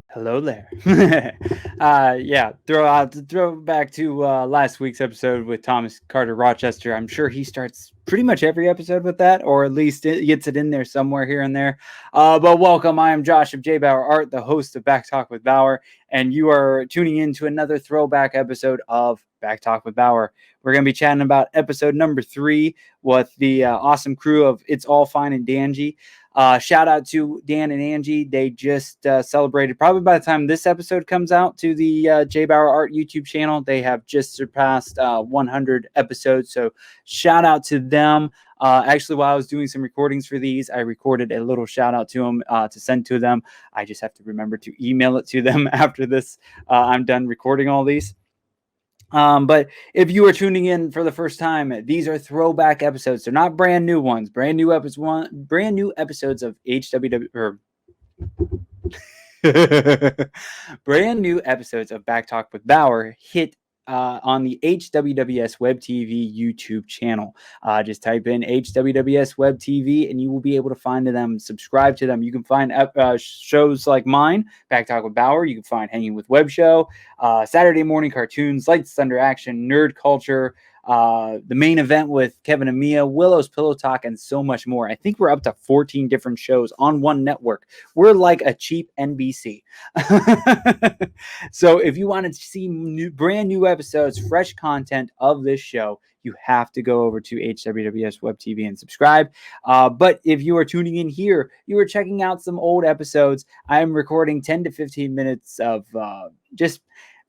Hello there. Yeah, throw back to last week's episode with Thomas Carter Rochester. I'm sure he starts pretty much every episode with that, or at least it gets it in there somewhere here and there. But welcome, I am Josh of JBauerart, the host of Back Talk with Bauer, and you are tuning in to another throwback episode of Back Talk with Bauer. We're going to be chatting about episode number 3 with the awesome crew of It's All Fine and Danjee. Shout out to Dan and Anjee. They just celebrated, probably by the time this episode comes out to the JBauerart YouTube channel, they have just surpassed 100 episodes. So shout out to them. Actually, while I was doing some recordings for these, I recorded a little shout out to them to send to them. I just have to remember to email it to them after this. I'm done recording all these. But if you are tuning in for the first time, these are throwback episodes. They're not brand new ones. Brand new episodes of HWW or brand new episodes of Back Talk with Bauer hit on the HWWS Web TV YouTube channel. Just type in HWWS Web TV and you will be able to find them, subscribe to them. You can find shows like mine, Back Talk with Bauer. You can find Hanging with Web Show, Saturday Morning Cartoons, Lights, Thunder, Action, Nerd Culture, the main event with Kevin and Mia, Willow's Pillow Talk, and so much more. I think we're up to 14 different shows on one network. We're like a cheap NBC. So if you want to see brand new episodes, fresh content of this show, you have to go over to HWWS Web TV and subscribe. But if you are tuning in here, you are checking out some old episodes. I am recording 10 to 15 minutes of just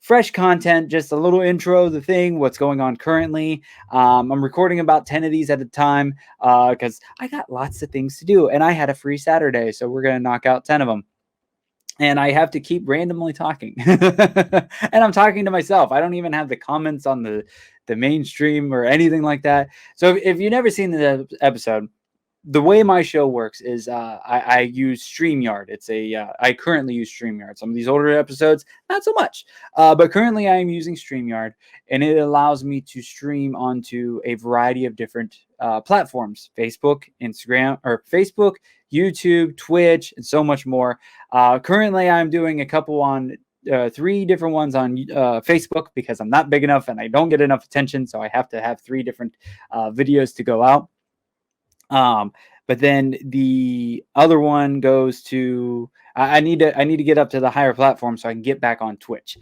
fresh content, just a little intro of the thing, what's going on currently. I'm recording about 10 of these at a time because I got lots of things to do and I had a free Saturday, so we're going to knock out 10 of them. And I have to keep randomly talking. And I'm talking to myself. I don't even have the comments on the mainstream or anything like that. So if you've never seen the episode, the way my show works is I use StreamYard. I currently use StreamYard. Some of these older episodes, not so much. But currently I am using StreamYard, and it allows me to stream onto a variety of different platforms: Facebook, Instagram, or Facebook, YouTube, Twitch, and so much more. Currently I'm doing a couple on 3 different ones on Facebook because I'm not big enough and I don't get enough attention. So I have to have 3 different videos to go out. But then the other one goes to I need to get up to the higher platform so I can get back on Twitch.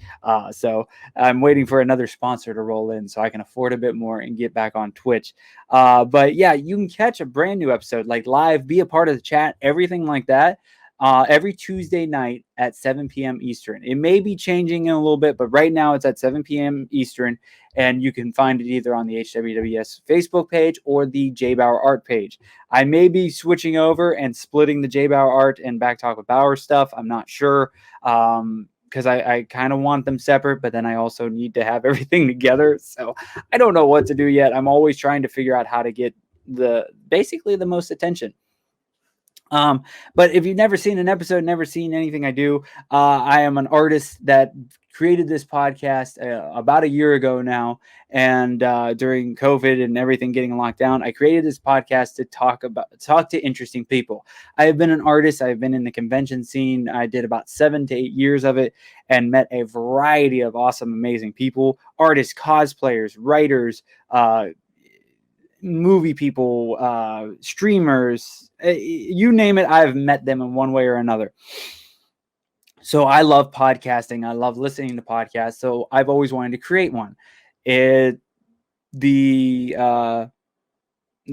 So I'm waiting for another sponsor to roll in so I can afford a bit more and get back on Twitch. But yeah, you can catch a brand new episode like live, be a part of the chat, everything like that. Every Tuesday night at 7 p.m. Eastern. It may be changing in a little bit, but right now it's at 7 p.m. Eastern, and you can find it either on the HWWS Facebook page or the JBauerart page. I may be switching over and splitting the JBauerart and Back Talk with Bauer stuff. I'm not sure. Because I kind of want them separate, but then I also need to have everything together. So I don't know what to do yet. I'm always trying to figure out how to get basically the most attention. But if you've never seen an episode, never seen anything I do, I am an artist that created this podcast about a year ago now. And during COVID and everything getting locked down, I created this podcast to talk to interesting people. I have been an artist. I've been in the convention scene. I did about 7 to 8 years of it and met a variety of awesome, amazing people: artists, cosplayers, writers, movie people, streamers, you name it, I've met them in one way or another. So I love podcasting. I love listening to podcasts. So I've always wanted to create one. The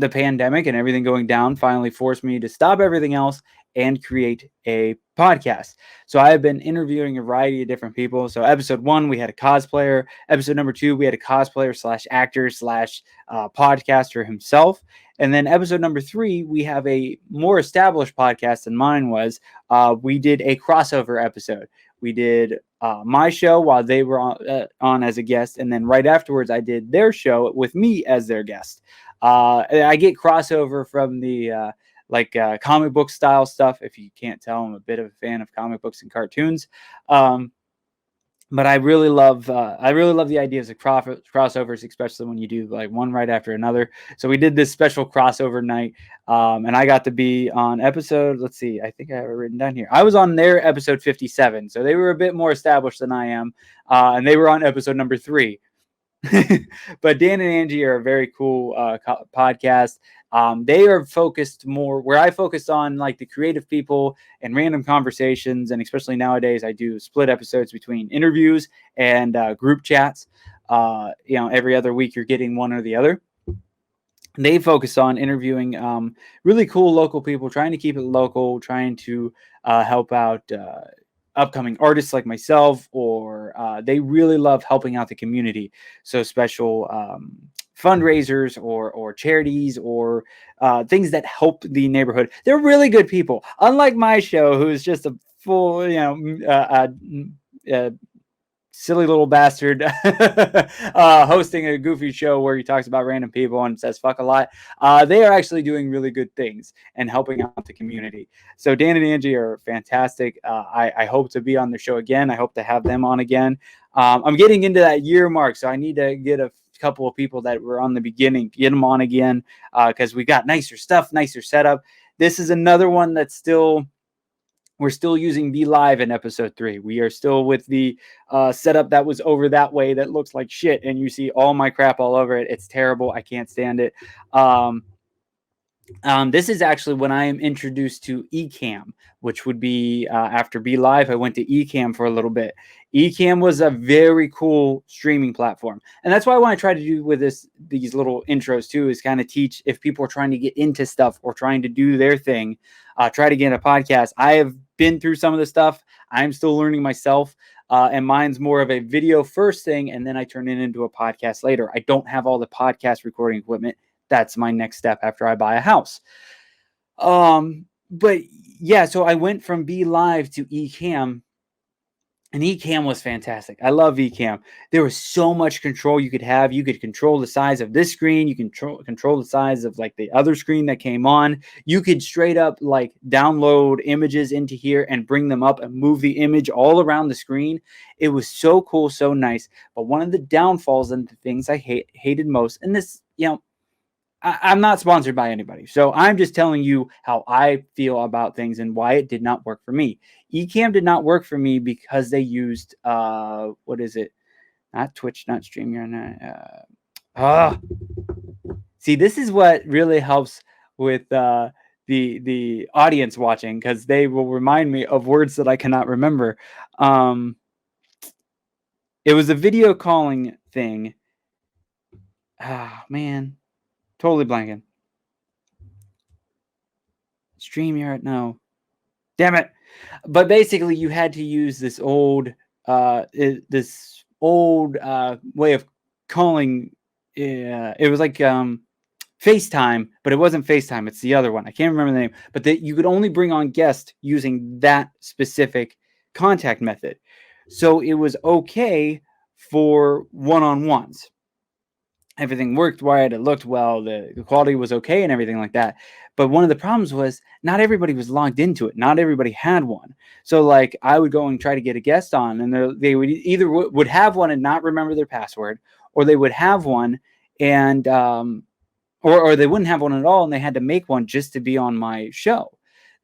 pandemic and everything going down finally forced me to stop everything else and create a podcast. So I have been interviewing a variety of different people. So episode 1, we had a cosplayer. Episode number 2, we had a cosplayer / actor / podcaster himself. And then episode number 3, we have a more established podcast than mine was. We did a crossover episode. We did my show while they were on as a guest. And then right afterwards, I did their show with me as their guest. I get crossover from the comic book style stuff. If you can't tell, I'm a bit of a fan of comic books and cartoons. but I really love the ideas of crossovers, especially when you do like one right after another. So we did this special crossover night, and I got to be on episode. Let's see, I think I have it written down here. I was on their episode 57, so they were a bit more established than I am, and they were on episode number 3. But Dan and Anjee are a very cool podcast. They are focused more where I focus on like the creative people and random conversations. And especially nowadays, I do split episodes between interviews and group chats. Every other week you're getting one or the other. They focus on interviewing really cool local people, trying to keep it local, trying to help out upcoming artists like myself, or they really love helping out the community. So special fundraisers or charities or things that help the neighborhood. They're really good people. Unlike my show, who's just a full, silly little bastard hosting a goofy show where he talks about random people and says fuck a lot. They are actually doing really good things and helping out the community. So Dan and Anjee are fantastic. I hope to be on the show again. I hope to have them on again. I'm getting into that year mark, so I need to get a couple of people that were on the beginning, get them on again, because we got nicer stuff, nicer setup. This is another one that's we're still using BeLive in episode 3. We are still with the setup that was over that way that looks like shit, and you see all my crap all over it. It's terrible. I can't stand it. This is actually when I am introduced to Ecamm, which would be after BeLive. I went to Ecamm for a little bit. Ecamm was a very cool streaming platform, and that's why I want to try to do with these little intros too, is kind of teach if people are trying to get into stuff or trying to do their thing, try to get a podcast. I have been through some of the stuff. I'm still learning myself. And mine's more of a video first thing, and then I turn it into a podcast later. I don't have all the podcast recording equipment. That's my next step after I buy a house. But yeah, so I went from BeLive to Ecamm, and Ecamm was fantastic. I love Ecamm. There was so much control you could have. You could control the size of this screen. You can control the size of like the other screen that came on. You could straight up like download images into here and bring them up and move the image all around the screen. It was so cool, so nice. But one of the downfalls and the things I hated most, and this, I'm not sponsored by anybody, so I'm just telling you how I feel about things and why it did not work for me. Ecamm did not work for me because they used what is it? Not Twitch, not StreamYard. See, this is what really helps with the audience watching, because they will remind me of words that I cannot remember. It was a video calling thing. Man. Totally blanking. StreamYard, no. Damn it. But basically, you had to use this old way of calling. It was like FaceTime, but it wasn't FaceTime. It's the other one. I can't remember the name. But you could only bring on guests using that specific contact method. So it was okay for one-on-ones. Everything worked right, it looked well, the quality was okay and everything like that. But one of the problems was not everybody was logged into it. Not everybody had one. So like I would go and try to get a guest on, and they would either would have one and not remember their password, or they would have one and or they wouldn't have one at all and they had to make one just to be on my show.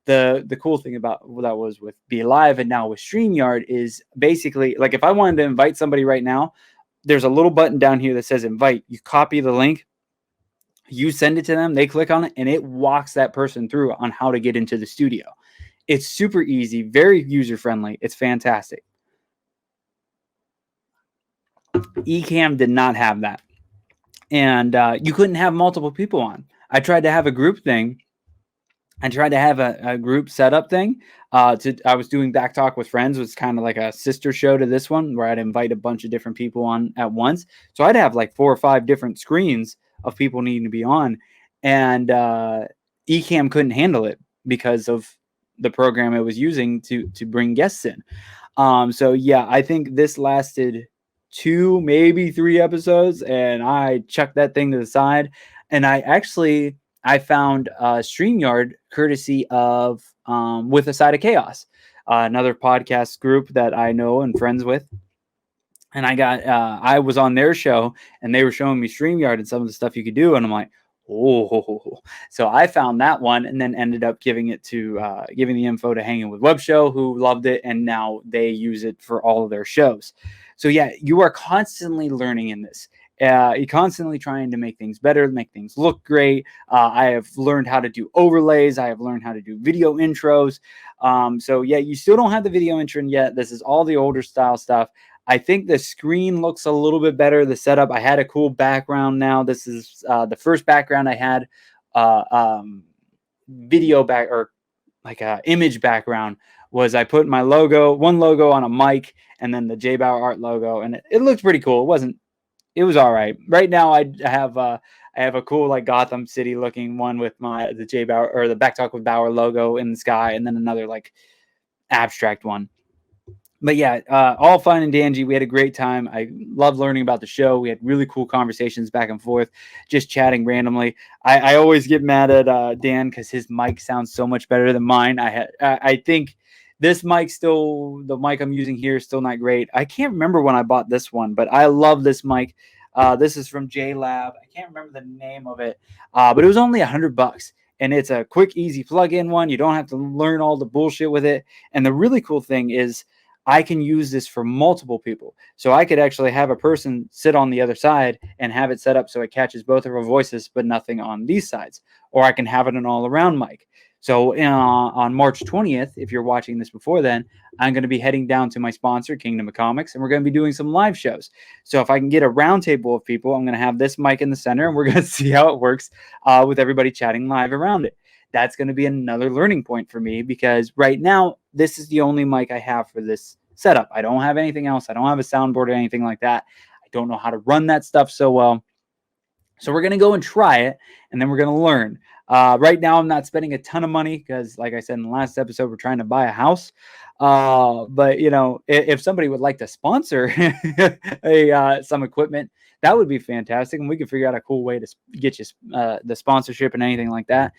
The cool thing about that was with BeLive and now with StreamYard is basically like if I wanted to invite somebody right now, there's a little button down here that says invite. You copy the link, you send it to them, they click on it, and it walks that person through on how to get into the studio. It's super easy, very user-friendly. It's fantastic. Ecamm did not have that. And you couldn't have multiple people on. I tried to have a group thing. I tried to have a group setup thing. I was doing Back Talk with Friends, was kind of like a sister show to this one, where I'd invite a bunch of different people on at once. So I'd have like 4 or 5 different screens of people needing to be on, and Ecamm couldn't handle it because of the program it was using to bring guests in. So yeah, I think this lasted 2, maybe 3 episodes, and I chucked that thing to the side, and I found StreamYard courtesy of With a Side of Chaos, another podcast group that I know and friends with. and I was on their show, and they were showing me StreamYard and some of the stuff you could do, and I'm like, oh. So I found that one, and then ended up giving the info to Hanging with Web Show, who loved it, and now they use it for all of their shows. So yeah, you are constantly learning in this. You're constantly trying to make things better, make things look great. I have learned how to do overlays. I have learned how to do video intros. So yeah, you still don't have the video intro yet. This is all the older style stuff. I think the screen looks a little bit better. The setup, I had a cool background now. This is the first background I had video back, or like a image background, was I put my one logo on a mic, and then the JBauerart logo, and it looked pretty cool. It was all right. Right now I have a cool like Gotham City looking one with the JBauer, or the Back Talk with Bauer logo in the sky, and then another like abstract one. But yeah, all fun and Danjee. We had a great time. I love learning about the show. We had really cool conversations back and forth, just chatting randomly. I always get mad at Dan because his mic sounds so much better than mine. I think this the mic I'm using here is still not great. I can't remember when I bought this one, but I love this mic. This is from JLab. I can't remember the name of it, but it was only $100. And it's a quick, easy plug-in one. You don't have to learn all the bullshit with it. And the really cool thing is, I can use this for multiple people. So I could actually have a person sit on the other side and have it set up so it catches both of our voices, but nothing on these sides. Or I can have it an all-around mic. So on March 20th, if you're watching this before then, I'm going to be heading down to my sponsor, Kingdom of Comics, and we're going to be doing some live shows. So if I can get a round table of people, I'm going to have this mic in the center, and we're going to see how it works with everybody chatting live around it. That's going to be another learning point for me, because right now, this is the only mic I have for this setup. I don't have anything else. I don't have a soundboard or anything like that. I don't know how to run that stuff so well. So we're going to go and try it, and then we're going to learn. Right now, I'm not spending a ton of money because, like I said in the last episode, we're trying to buy a house. But, you know, if somebody would like to sponsor some equipment, that would be fantastic. And we could figure out a cool way to get you the sponsorship and anything like that.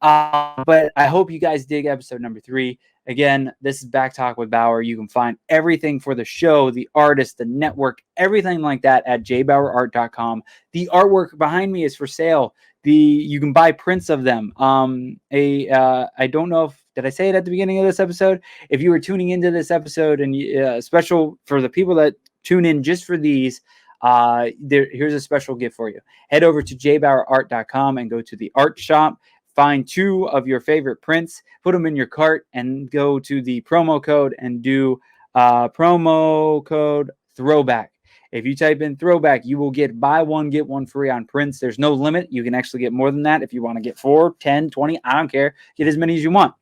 But I hope you guys dig episode number 3. Again, this is Back Talk with Bauer. You can find everything for the show, the artist, the network, everything like that at jbauerart.com. The artwork behind me is for sale. You can buy prints of them. I don't know did I say it at the beginning of this episode? If you were tuning into this episode, and special for the people that tune in just for these, here's a special gift for you. Head over to jbauerart.com and go to the art shop. Find 2 of your favorite prints, put them in your cart, and go to the promo code and do promo code Throwback. If you type in Throwback, you will get buy one, get one free on prints. There's no limit. You can actually get more than that if you want to get 4, 10, 20. I don't care. Get as many as you want.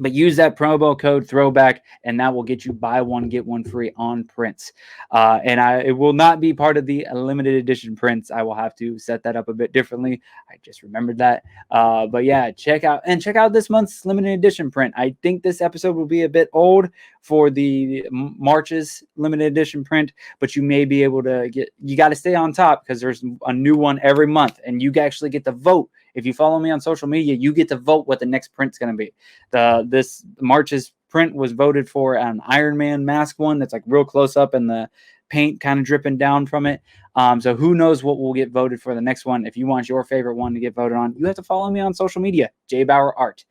But use that promo code Throwback, and that will get you buy one, get one free on prints. It will not be part of the limited edition prints. I will have to set that up a bit differently. I just remembered that. But yeah, check out this month's limited edition print. I think this episode will be a bit old for the March's limited edition print, but you may be able to you got to stay on top, because there's a new one every month, and you actually get to vote. If you follow me on social media, you get to vote what the next print's going to be. This March's print was voted for an Iron Man mask one that's like real close up and the paint kind of dripping down from it. So who knows what will get voted for the next one. If you want your favorite one to get voted on, you have to follow me on social media, JBauerart.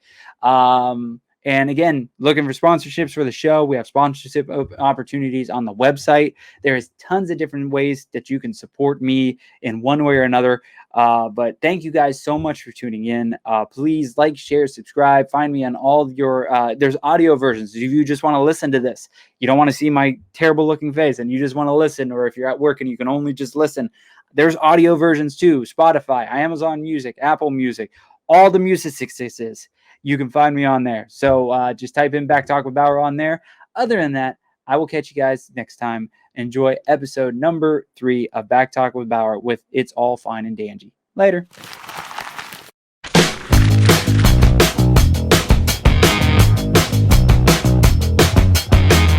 And again, looking for sponsorships for the show. We have sponsorship opportunities on the website. There is tons of different ways that you can support me in one way or another. But thank you guys so much for tuning in. Please like, share, subscribe. Find me on all your, there's audio versions. If you just want to listen to this, you don't want to see my terrible looking face and you just want to listen, or if you're at work and you can only just listen, there's audio versions too. Spotify, Amazon Music, Apple Music, all the music successes. You can find me on there. So just type in Back Talk with Bauer on there. Other than that, I will catch you guys next time. Enjoy episode number 3 of Back Talk with Bauer with It's All Fine and Danjee. Later.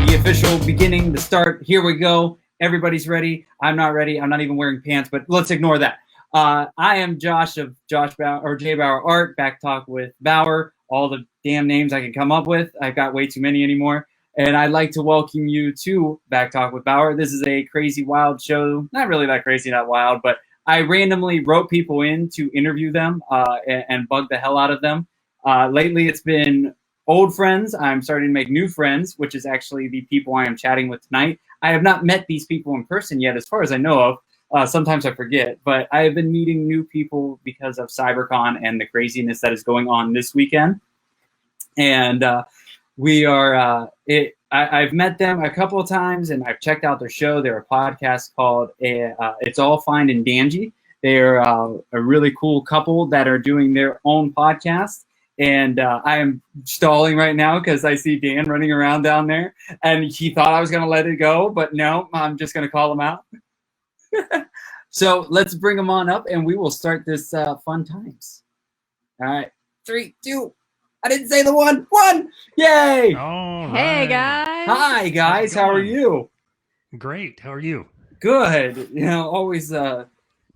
The official beginning, the start. Here we go. Everybody's ready. I'm not ready. I'm not even wearing pants, but let's ignore that. I am Josh of JBauerart, Back Talk with Bauer. All the damn names I can come up with. I've got way too many anymore. And I'd like to welcome you to Back Talk with Bauer. This is a crazy, wild show. Not really that crazy, not wild, but I randomly wrote people in to interview them and bug the hell out of them. Lately, it's been old friends. I'm starting to make new friends, which is actually the people I am chatting with tonight. I have not met these people in person yet, as far as I know of. Sometimes I forget, but I have been meeting new people because of CyberCon and the craziness that is going on this weekend. And we are, I've met them a couple of times and I've checked out their show. They're a podcast called It's All Fine in Danjee. They're a really cool couple that are doing their own podcast. And I am stalling right now because I see Dan running around down there. And he thought I was going to let it go, but no, I'm just going to call him out. So let's bring them on up and we will start this fun times. All right. 3, 2. I didn't say the one. Yay. All right. Hey, guys. Hi, guys. How are you? Great. How are you? Good. You know, always. I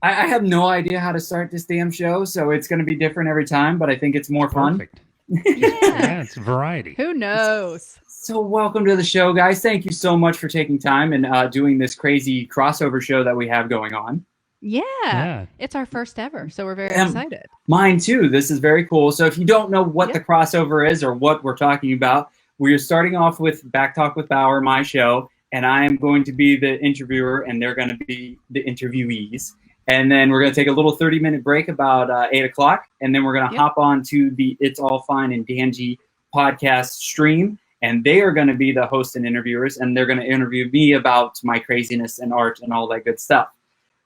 have no idea how to start this damn show, so it's going to be different every time, but I think it's more fun. Perfect. Yeah. It's variety. Who knows? So welcome to the show, guys. Thank you so much for taking time and doing this crazy crossover show that we have going on. Yeah. It's our first ever, so we're very excited. Mine too. This is very cool. So if you don't know what the crossover is or what we're talking about, we are starting off with Back Talk with Bauer, my show, and I am going to be the interviewer and they're going to be the interviewees. And then we're going to take a little 30-minute break about 8 o'clock, and then we're going to hop on to the It's All Fine in Danjee podcast stream. And they are going to be the hosts and interviewers, and they're going to interview me about my craziness and art and all that good stuff.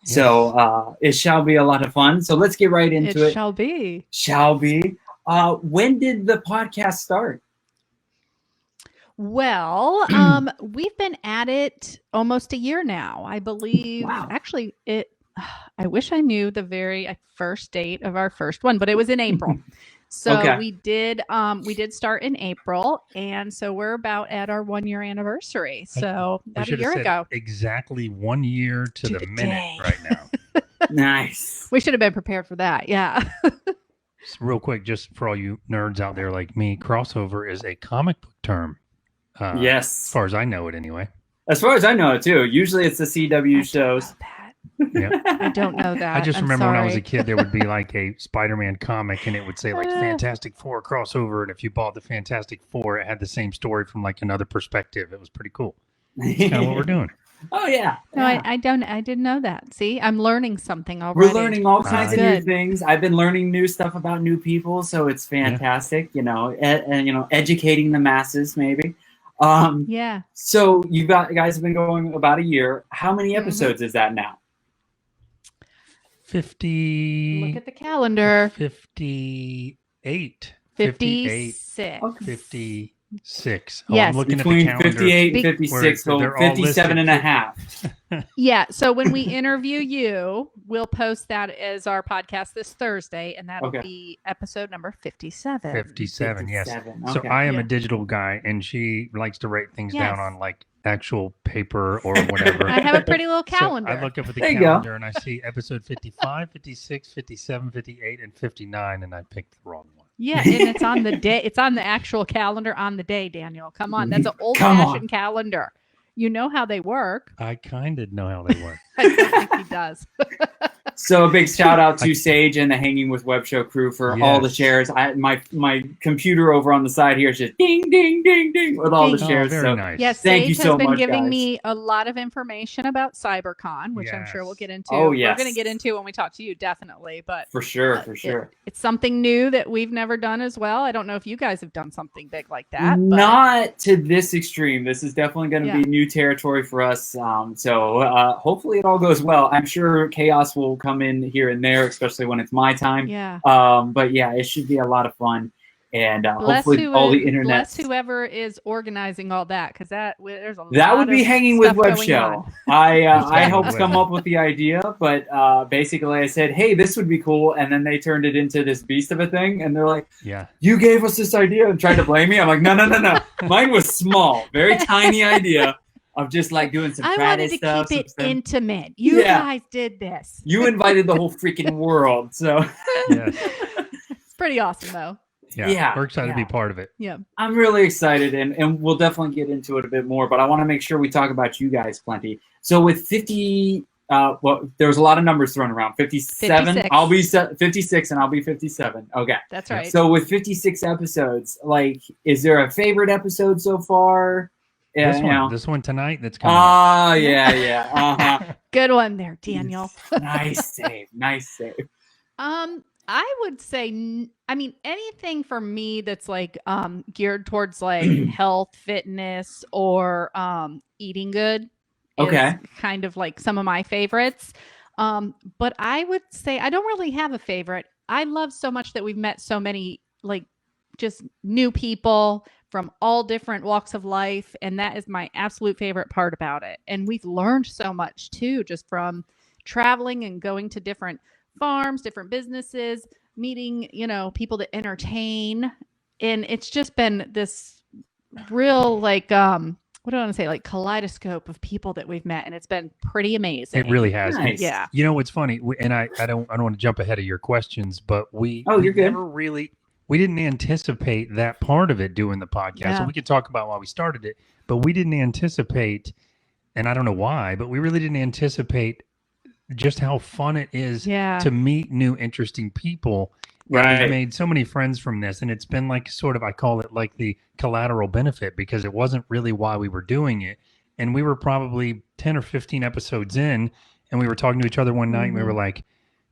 Yes. So it shall be a lot of fun. So let's get right into it. It shall be. When did the podcast start? Well, we've been at it almost a year now, I believe. Wow. Actually, I wish I knew the very first date of our first one, but it was in April. So we did start in April, and so we're about at our 1-year anniversary. So about a year ago. Exactly 1 year to the minute right now. Nice. We should have been prepared for that. Yeah. Real quick, just for all you nerds out there like me, crossover is a comic book term. Yes. As far as I know it anyway. As far as I know it too. Usually it's the CW shows. Yeah. I don't know that. I just remember when I was a kid, there would be like a Spider-Man comic and it would say like Fantastic Four crossover. And if you bought the Fantastic Four, it had the same story from like another perspective. It was pretty cool. That's kind of what we're doing. Oh, yeah. No, I didn't know that. See, I'm learning something already. We're learning all kinds of new things. I've been learning new stuff about new people. So it's fantastic, educating the masses maybe. So you guys have been going about a year. How many episodes is that now? 50. Look at the calendar. 58. 56. 56. Yes. I'm looking Between at the calendar. 58 and 56, so 57 and a half. Yeah. So when we interview you, we'll post that as our podcast this Thursday, and that'll be episode number 57. 57, yes. Okay. So I am a digital guy, and she likes to write things down on like actual paper or whatever. I have a pretty little calendar. So I look up at the calendar and I see episode 55, 56, 57, 58, and 59, and I picked the wrong one. Yeah, and it's on the day. It's on the actual calendar on the day, Daniel. Come on. That's an old-fashioned calendar. You know how they work. I kind of know how they work. I don't think he does. So a big shout out to Sage and the Hanging with Web Show crew for all the shares. My computer over on the side here is just ding, ding, ding, ding with all the shares. Very nice. Yes, thank you so much, Sage has been giving guys. me a lot of information about CyberCon, which I'm sure we'll get into. Oh, yes. We're going to get into when we talk to you, definitely. But for sure. It's something new that we've never done as well. I don't know if you guys have done something big like that. Not to this extreme. This is definitely going to be new territory for us. So hopefully it all goes well. I'm sure chaos will come in here and there, especially when it's my time. Yeah. But yeah, it should be a lot of fun. And hopefully all the internet. Bless whoever is organizing all that, because there's a lot that would be of Hanging with stuff Web going Show. on. I helped come up with the idea, but basically I said, hey, this would be cool. And then they turned it into this beast of a thing. And they're like, you gave us this idea and tried to blame me. I'm like, no. Mine was small, very tiny idea of just like doing some I stuff. wanted to keep it intimate. You guys did this. You invited the whole freaking world. So it's pretty awesome, though. Yeah, we're excited to be part of it. Yeah. I'm really excited, and we'll definitely get into it a bit more, but I want to make sure we talk about you guys plenty. So with 50, well, there was a lot of numbers thrown around. 57, 56. I'll be 56, and I'll be 57. Okay. That's right. So with 56 episodes, like, is there a favorite episode so far? This one tonight that's coming up. Oh, yeah. Uh-huh. Good one there, Daniel. Nice save. I would say, I mean, anything for me that's like geared towards like health, fitness, or eating good is kind of like some of my favorites. But I would say I don't really have a favorite. I love so much that we've met so many like just new people from all different walks of life. And that is my absolute favorite part about it. And we've learned so much too, just from traveling and going to different farms, different businesses, meeting, people that entertain. And it's just been this real, like, what do I want to say? Like kaleidoscope of people that we've met. And it's been pretty amazing. It really has. Nice. Yeah. You know, what's funny, and I don't want to jump ahead of your questions, but we never really, we didn't anticipate that part of it doing the podcast. Yeah. So we could talk about why we started it, but we didn't anticipate, and I don't know why, but we really didn't anticipate just how fun it is to meet new, interesting people. Right. We've made so many friends from this, and it's been like sort of, I call it like the collateral benefit, because it wasn't really why we were doing it. And we were probably 10 or 15 episodes in, and we were talking to each other one night, and we were like,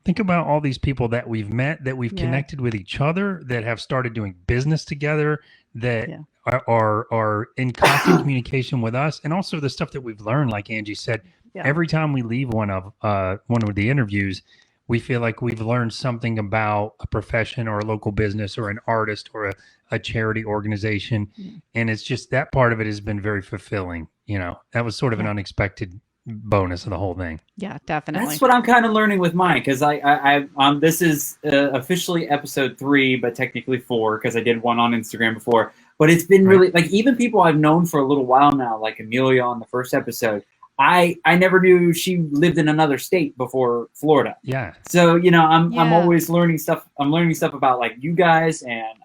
think about all these people that we've met, that we've connected with each other, that have started doing business together, that are in constant communication with us, and also the stuff that we've learned, like Anjee said. Every time we leave one of the interviews, we feel like we've learned something about a profession or a local business or an artist or a charity organization. And it's just, that part of it has been very fulfilling. That was sort of an unexpected bonus of the whole thing. Yeah, definitely. That's what I'm kind of learning with mine, because I this is officially episode 3, but technically 4, because I did one on Instagram before. But it's been really, like, even people I've known for a little while now, like Amelia on the first episode, I never knew she lived in another state before Florida. Yeah. So, I'm always learning stuff. I'm learning stuff about, like, you guys and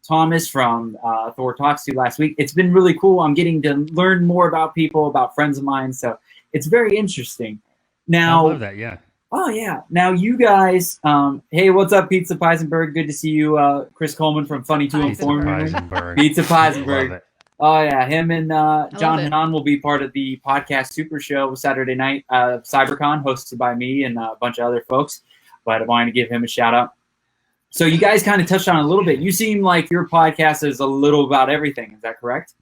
Thomas from Thor Talks to last week. It's been really cool. I'm getting to learn more about people, about friends of mine. So it's very interesting. Now, I love that. Yeah. Oh, yeah. Now, you guys, hey, what's up, Pizza Peisenberg? Good to see you. Chris Coleman from Funny to Inform. Pizza Peisenberg. Oh, yeah. Him and John Hanan will be part of the podcast Super Show Saturday night, CyberCon, hosted by me and a bunch of other folks. But I wanted to give him a shout out. So you guys kind of touched on it a little bit. You seem like your podcast is a little about everything. Is that correct?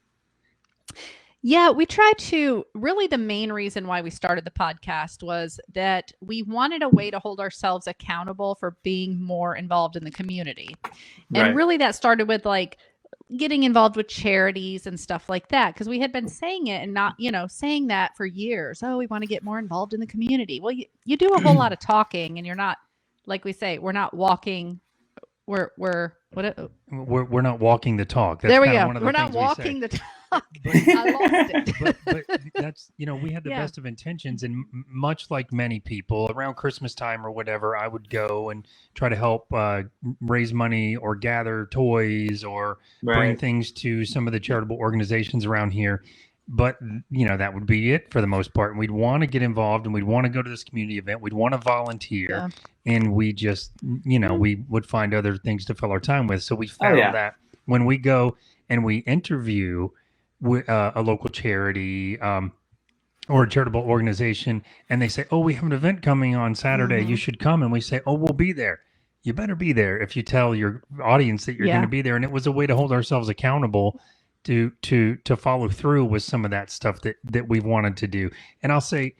Yeah, we tried to, really the main reason why we started the podcast was that we wanted a way to hold ourselves accountable for being more involved in the community. And really that started with like getting involved with charities and stuff like that, because we had been saying it and not, saying that for years. Oh, we want to get more involved in the community. Well, you do a whole lot of talking, and you're not, like we say, we're not walking. We're not walking the talk. That's there we go. We're not walking the talk. I lost it. but that's, we had the best of intentions, and much like many people around Christmas time or whatever, I would go and try to help raise money or gather toys or bring things to some of the charitable organizations around here. But, that would be it for the most part. And we'd want to get involved, and we'd want to go to this community event. We'd want to volunteer, and we just, we would find other things to fill our time with. So we found that when we go and we interview a local charity or a charitable organization, and they say, oh, we have an event coming on Saturday, you should come. And we say, oh, we'll be there. You better be there if you tell your audience that you're going to be there. And it was a way to hold ourselves accountable to follow through with some of that stuff that we wanted to do. And I'll say,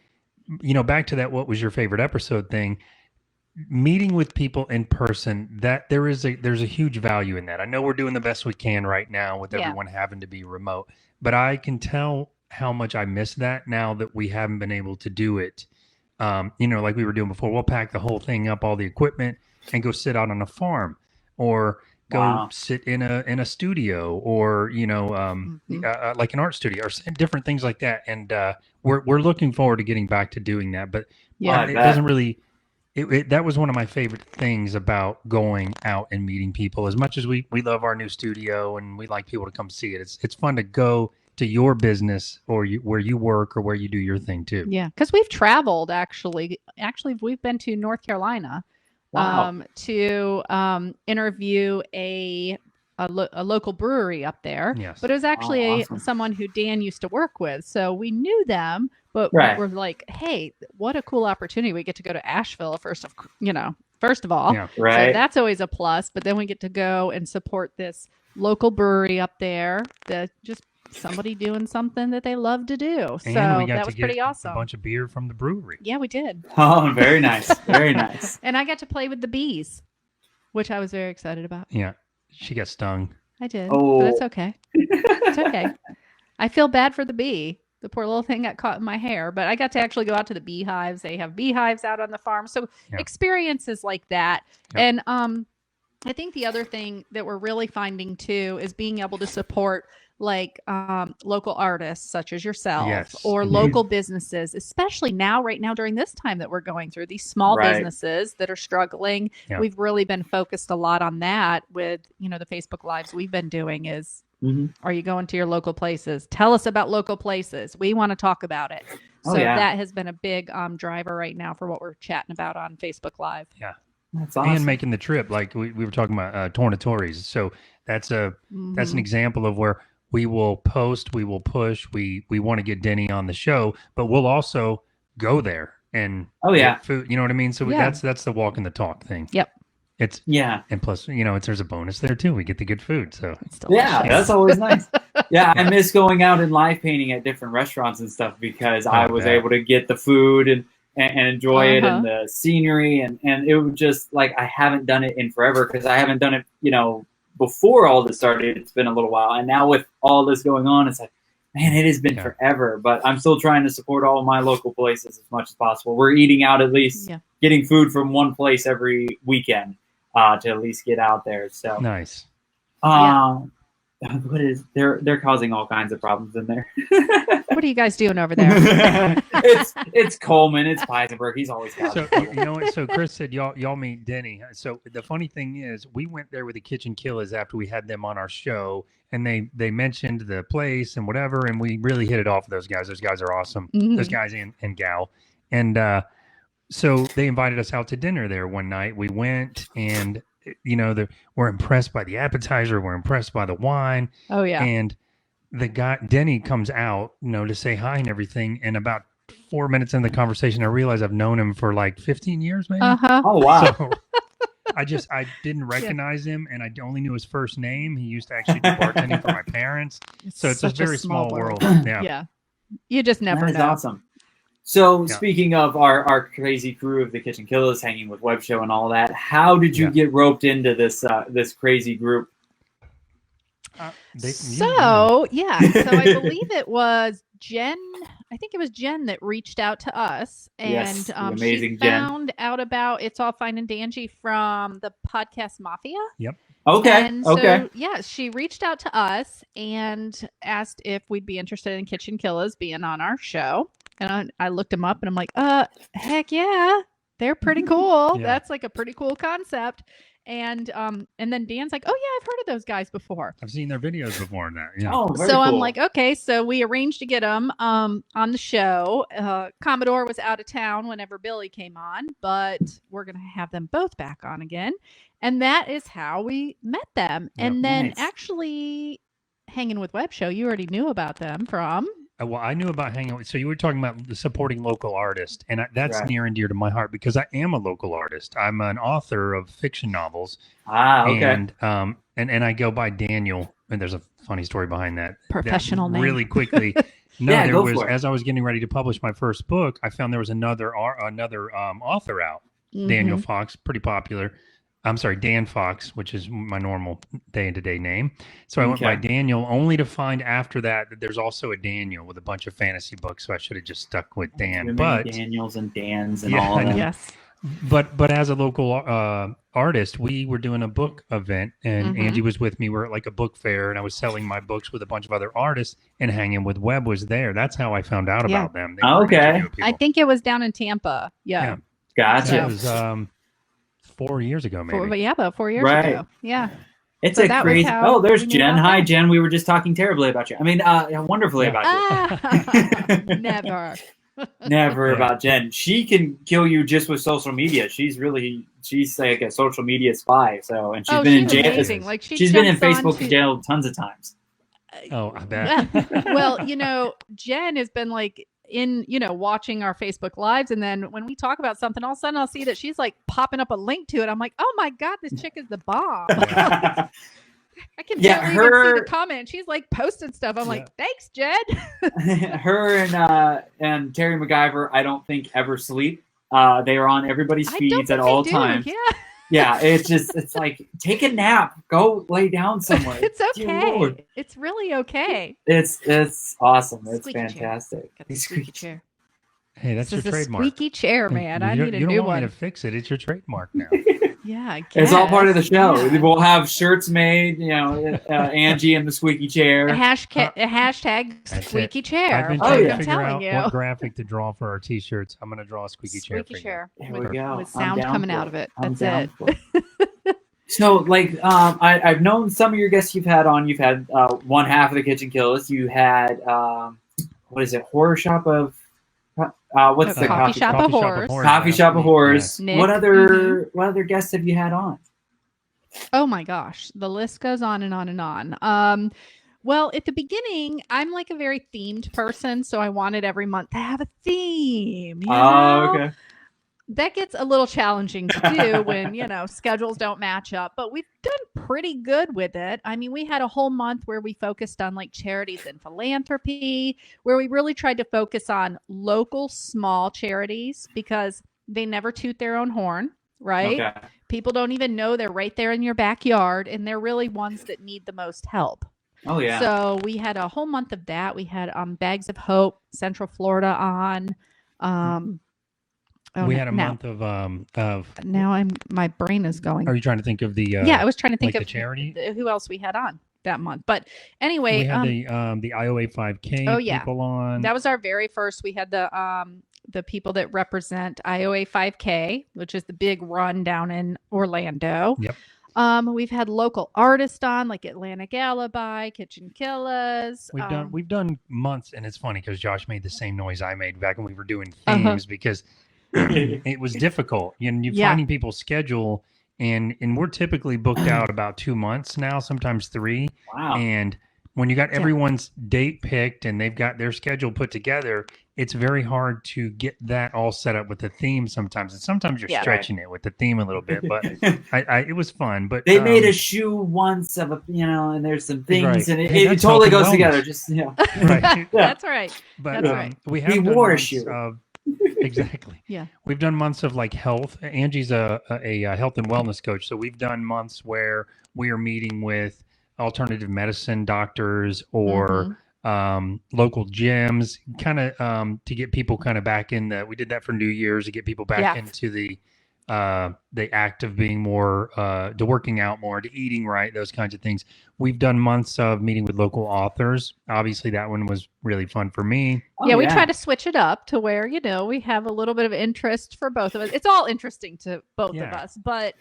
back to that, what was your favorite episode thing, meeting with people in person, that there's a huge value in that. I know we're doing the best we can right now with everyone having to be remote, but I can tell how much I miss that now that we haven't been able to do it. Like we were doing before. We'll pack the whole thing up, all the equipment, and go sit out on a farm, or go sit in a studio, or like an art studio, or different things like that. And we're looking forward to getting back to doing that. But it doesn't really that was one of my favorite things about going out and meeting people. As much as we love our new studio and we like people to come see it, it's fun to go to your business or where you work or where you do your thing too. Yeah, because we've traveled actually. We've been to North Carolina to interview a local brewery up there. Yes. But it was actually someone who Dan used to work with. So we knew them, but we were like, hey, what a cool opportunity. We get to go to Asheville first of all. Yeah. Right. So that's always a plus. But then we get to go and support this local brewery up there that just somebody doing something that they love to do. And so that was pretty awesome. A bunch of beer from the brewery. Yeah, we did. Oh, very nice. Very nice. And I got to play with the bees, which I was very excited about. Yeah. She got stung. I did. Oh. But it's okay. It's okay. I feel bad for the bee. The poor little thing got caught in my hair, but I got to actually go out to the beehives. They have beehives out on the farm. So experiences like that. Yep. And I think the other thing that we're really finding too is being able to support like local artists such as yourself or local businesses, especially right now during this time that we're going through, these small businesses that are struggling. Yeah. We've really been focused a lot on that with, the Facebook Lives we've been doing is, are you going to your local places? Tell us about local places. We want to talk about it. So that has been a big driver right now for what we're chatting about on Facebook Live. Yeah. That's awesome. And making the trip, like we were talking about Tornatories. So that's an example of where we will post, we will push, we want to get Denny on the show, but we'll also go there and get food. You know what I mean? So that's the walk and the talk thing. Yep. And plus, there's a bonus there too. We get the good food. So that's always nice. Yeah, I miss going out and live painting at different restaurants and stuff because I was able to get the food and enjoy it and the scenery and it was just like I haven't done it in forever because I haven't done it, before all this started. It's been a little while, and now with all this going on, it's like, man, it has been forever. But I'm still trying to support all of my local places as much as possible. We're eating out at least, getting food from one place every weekend to at least get out there. So nice. They're causing all kinds of problems in there. What are you guys doing over there? It's Coleman, it's Peisenberg. He's always got it. So Chris said y'all meet Denny. So the funny thing is we went there with the Kitchen Killers after we had them on our show, and they mentioned the place and whatever, and we really hit it off with those guys. Those guys are awesome. Those guys and gal. And so they invited us out to dinner there one night. We went and we're impressed by the appetizer. We're impressed by the wine. Oh yeah. And the guy, Denny, comes out, to say hi and everything. And about 4 minutes in the conversation, I realized I've known him for like 15 years, maybe. Oh, wow. So I didn't recognize him, and I only knew his first name. He used to actually do bartending for my parents. So it's a very small world. Yeah. You just never know. That's awesome. So speaking of our crazy crew of the Kitchen Killers hanging with Web Show and all that, how did you get roped into this crazy group? So I believe it was Jen. I think it was Jen that reached out to us, and she found out about It's All Fine and Danjee from the podcast Mafia. Yep. Okay. And so, she reached out to us and asked if we'd be interested in Kitchen Killers being on our show. And I looked them up and I'm like, heck yeah, they're pretty cool. Yeah. That's like a pretty cool concept. And then Dan's like, oh yeah, I've heard of those guys before. I've seen their videos before now. Yeah. Oh, very so cool. I'm like, okay, so we arranged to get them on the show. Commodore was out of town whenever Billy came on, but we're going to have them both back on again. And that is how we met them. Yep. And then actually hanging with Web Show, you already knew about them from... Well, I knew about hanging with. So you were talking about supporting local artists, and that's near and dear to my heart because I am a local artist. I'm an author of fiction novels. Okay. And I go by Daniel, and there's a funny story behind that. Professional name. Really quickly. There was as I was getting ready to publish my first book, I found there was another author out, Daniel Fox, pretty popular. I'm sorry, Dan Fox, which is my normal day-to-day name. So I went by Daniel, only to find after that there's also a Daniel with a bunch of fantasy books. So I should have just stuck with Dan. But Daniels and Dans and all that. Yes. But as a local artist, we were doing a book event, and Anjee was with me. We're at like a book fair, and I was selling my books with a bunch of other artists, and hanging with Webb was there. That's how I found out about them. Okay. I think it was down in Tampa. Yeah. Gotcha. That was 4 years ago, maybe. About 4 years ago. Yeah. It's So a that was crazy. how Oh, there's we knew Jen. about Hi, that. Jen. We were just talking terribly about you. I mean, wonderfully about you. Never. Never Yeah. about Jen. She can kill you just with social media. She's like a social media spy. So, and she's been in jail. Amazing. Like she's been in jumps Facebook onto- jail tons of times. Oh, I bet. Well, Jen has been like in, watching our Facebook lives. And then when we talk about something, all of a sudden I'll see that she's like popping up a link to it. I'm like, oh my God, this chick is the bomb. I can barely even see the comment. She's like posting stuff. I'm like, thanks, Jen. Her and Terry MacGyver, I don't think ever sleep. They are on everybody's feeds at all times. Yeah. Yeah, it's like, take a nap, go lay down somewhere. It's okay. It's really okay. It's awesome. It's Squeaky fantastic. Got the squeaky chair. Hey, that's your This is a trademark. squeaky chair, man. I need a you don't new want one. me to fix it. It's your trademark now. Yeah, I guess. It's all part of the show. Yeah. We'll have shirts made, Anjee and the squeaky chair. A hashtag That's squeaky it. chair. I've been like trying to I'm figure telling out you. what graphic to draw for our T-shirts. I'm going to draw a squeaky chair for Squeaky you. chair. There we go. With I'm sound down coming for out of it. I'm That's down it. for it. So, like, I've known some of your guests you've had on. You've had one half of the Kitchen Killers. You had, what is it, Horror Shop of... what's the Coffee Shop of Horrors. Coffee Shop of Horrors. Nick. What other guests have you had on? Oh my gosh, the list goes on and on and on. Well, at the beginning, I'm like a very themed person, so I wanted every month to have a theme. Okay. That gets a little challenging to do when, schedules don't match up, but we've done pretty good with it. I mean, we had a whole month where we focused on like charities and philanthropy, where we really tried to focus on local small charities because they never toot their own horn, right? Okay. People don't even know they're right there in your backyard, and they're really ones that need the most help. Oh, yeah. So we had a whole month of that. We had Bags of Hope, Central Florida on. We had a month of Now my brain is going. Are you trying to think of the I was trying to think like of the charity? Who else we had on that month. But anyway, we had the IOA 5K people on. That was our very first. We had the people that represent IOA 5K, which is the big run down in Orlando. Yep. We've had local artists on, like Atlantic Alibi, Kitchen Killers. We've done months, and it's funny because Josh made the same noise I made back when we were doing themes because it was difficult. You're finding people's schedule, and we're typically booked out about 2 months now, sometimes 3. Wow. And when you got everyone's date picked and they've got their schedule put together, it's very hard to get that all set up with the theme sometimes. And sometimes you're stretching it with the theme a little bit, but it was fun. But they made a shoe once of a, and there's some things, and it that's totally goes wellness. together. Just, Right. That's right. But That's right. we have He done wore a months shoe. of exactly. Yeah. We've done months of like health. Anjee's a health and wellness coach. So we've done months where we are meeting with alternative medicine doctors or local gyms, kind of to get people kind of back in we did that for New Year's to get people back into the act of being more to working out more, to eating right, those kinds of things. We've done months of meeting with local authors. Obviously that one was really fun for me. We try to switch it up to where, we have a little bit of interest for both of us. It's all interesting to both of us, but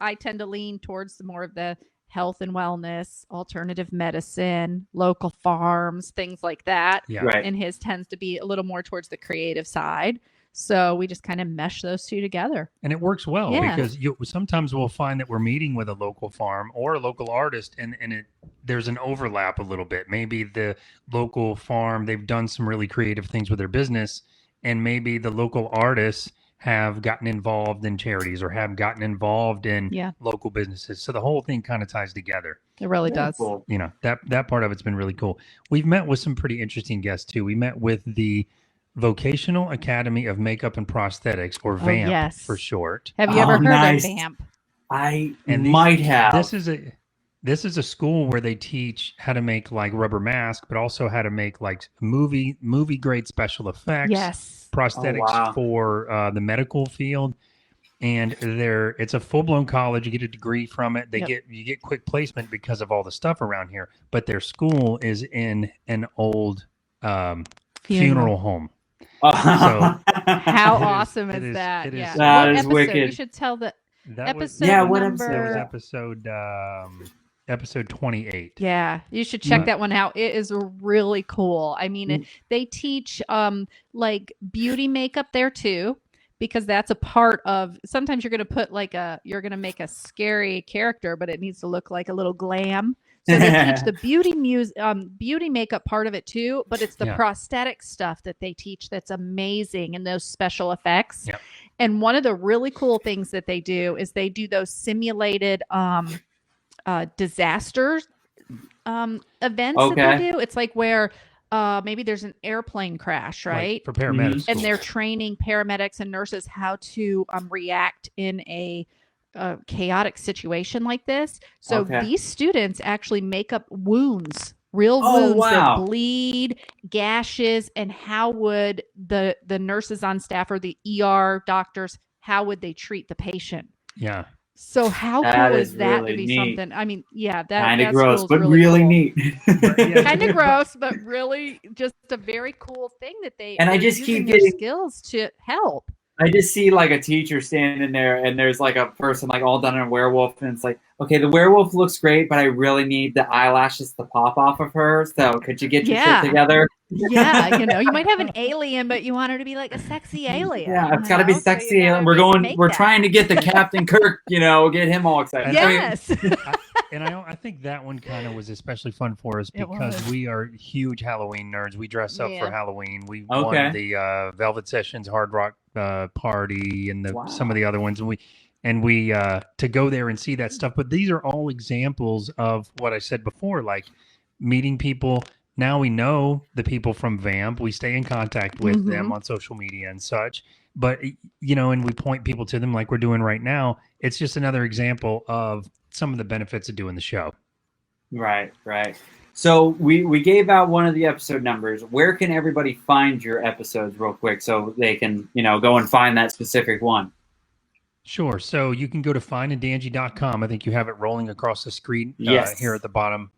I tend to lean towards more of the health and wellness, alternative medicine, local farms, things like that. Yeah. Right. And his tends to be a little more towards the creative side. So we just kind of mesh those two together. And it works well because sometimes we'll find that we're meeting with a local farm or a local artist and there's an overlap a little bit. Maybe the local farm, they've done some really creative things with their business, and maybe the local artists have gotten involved in charities or have gotten involved in local businesses. So the whole thing kind of ties together. It really does. Cool. That part of it's been really cool. We've met with some pretty interesting guests too. We met with the Vocational Academy of Makeup and Prosthetics, or VAMP for short. Have you ever heard of VAMP? I might have. This is a school where they teach how to make like rubber masks, but also how to make like movie grade special effects, prosthetics for the medical field. And it's a full blown college. You get a degree from it. You get quick placement because of all the stuff around here. But their school is in an old funeral home. How It awesome is- is it that? is- it is- Yeah. That What is episode? wicked. You should tell the That was episode Yeah, what number. that was episode? episode 28. Yeah, you should check that one out. It is really cool. I mean, they teach like beauty makeup there too, because that's a part of. Sometimes you're going to put you're going to make a scary character, but it needs to look like a little glam. So they teach the beauty makeup part of it too, but it's the prosthetic stuff that they teach that's amazing, and those special effects. Yep. And one of the really cool things that they do is they do those simulated disasters events that they do. It's like where maybe there's an airplane crash, right? Like for paramedics. And they're training paramedics and nurses how to react in a chaotic situation like this. So these students actually make up wounds, real wounds that bleed, gashes, and how would the nurses on staff or the ER doctors, how would they treat the patient? Yeah. So how That cool is is that really to be neat. something? I mean, yeah, that Kind of that gross, school's but really really cool. neat. Kind of gross, but really just a very cool thing that And they're I just using keep their getting skills to help. I just see like a teacher standing there, and there's like a person like all done in a werewolf, and it's like, okay, the werewolf looks great, but I really need the eyelashes to pop off of her. So could you get your shit together? Yeah, you might have an alien, but you want her to be like a sexy alien. Yeah, it's got to be So sexy. you gotta We're make trying to get the Captain Kirk, get him all excited. Yes. I think that one kind of was especially fun for us because we are huge Halloween nerds. We dress up for Halloween. We won the Velvet Sessions Hard Rock party and some of the other ones, and we to go there and see that stuff. But these are all examples of what I said before, like meeting people. Now we know the people from VAMP. We stay in contact with them on social media and such. But, and we point people to them like we're doing right now. It's just another example of some of the benefits of doing the show. Right. So we gave out one of the episode numbers. Where can everybody find your episodes real quick so they can, go and find that specific one? Sure. So you can go to findandanjee.com. I think you have it rolling across the screen here at the bottom.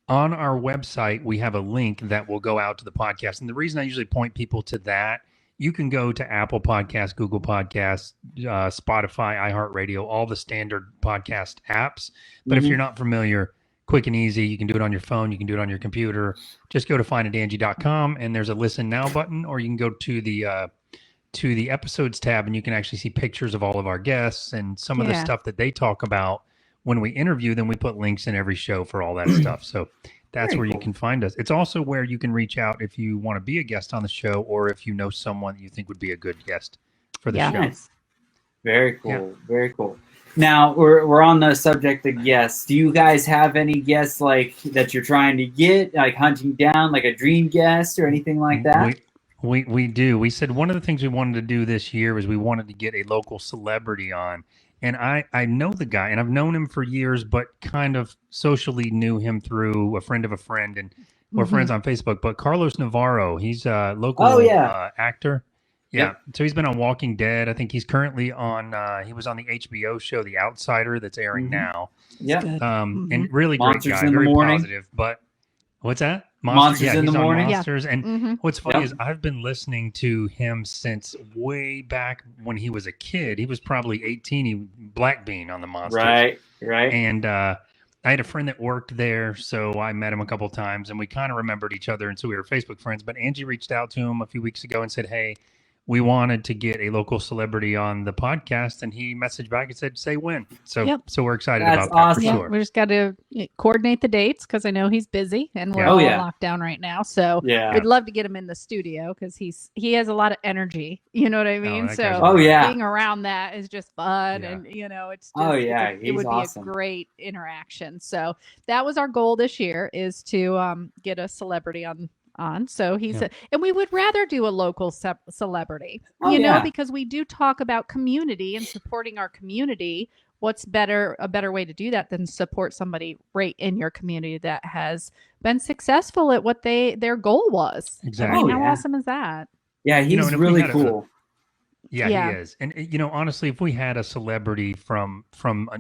On our website, we have a link that will go out to the podcast. And the reason I usually point people to that, you can go to Apple Podcasts, Google Podcasts, Spotify, iHeartRadio, all the standard podcast apps. But if you're not familiar, quick and easy, you can do it on your phone. You can do it on your computer. Just go to findandanjee.com and there's a listen now button, or you can go to the episodes tab and you can actually see pictures of all of our guests and some of the stuff that they talk about. When we interview them, we put links in every show for all that stuff. So that's where you can find us. It's also where you can reach out if you want to be a guest on the show or if you know someone that you think would be a good guest for the show. Nice. Very cool. Yeah. Very cool. Now, we're on the subject of guests. Do you guys have any guests like that you're trying to get, like hunting down, like a dream guest or anything like that? We do. We said one of the things we wanted to do this year was we wanted to get a local celebrity on. And I know the guy, and I've known him for years, but kind of socially knew him through a friend of a friend, and we're friends on Facebook. But Carlos Navarro, he's a local actor. Yeah. So he's been on Walking Dead. I think he's currently on, he was on the HBO show, The Outsider, that's airing now. Yeah. And really Monsters great guy, very positive. But what's that? Monsters in the Morning. Monsters. And what's funny is I've been listening to him since way back when he was a kid. He was probably 18. He Black Bean on the Monsters. Right. And I had a friend that worked there, so I met him a couple times, and we kind of remembered each other, and so we were Facebook friends. But Anjee reached out to him a few weeks ago and said, hey, we wanted to get a local celebrity on the podcast, and he messaged back and said, say when. So we're excited about that for sure. We just got to coordinate the dates because I know he's busy and we're all locked down right now. So we'd love to get him in the studio because he has a lot of energy. You know what I mean? Being around that is just fun. And, it's just, it would be a great interaction. So that was our goal this year, is to get a celebrity on. So he's and we would rather do a local celebrity, because we do talk about community and supporting our community. What's a better way to do that than support somebody right in your community that has been successful at what their goal was? Exactly. I mean, how awesome is that? Yeah, he's really cool. Yeah, he is. And honestly, if we had a celebrity from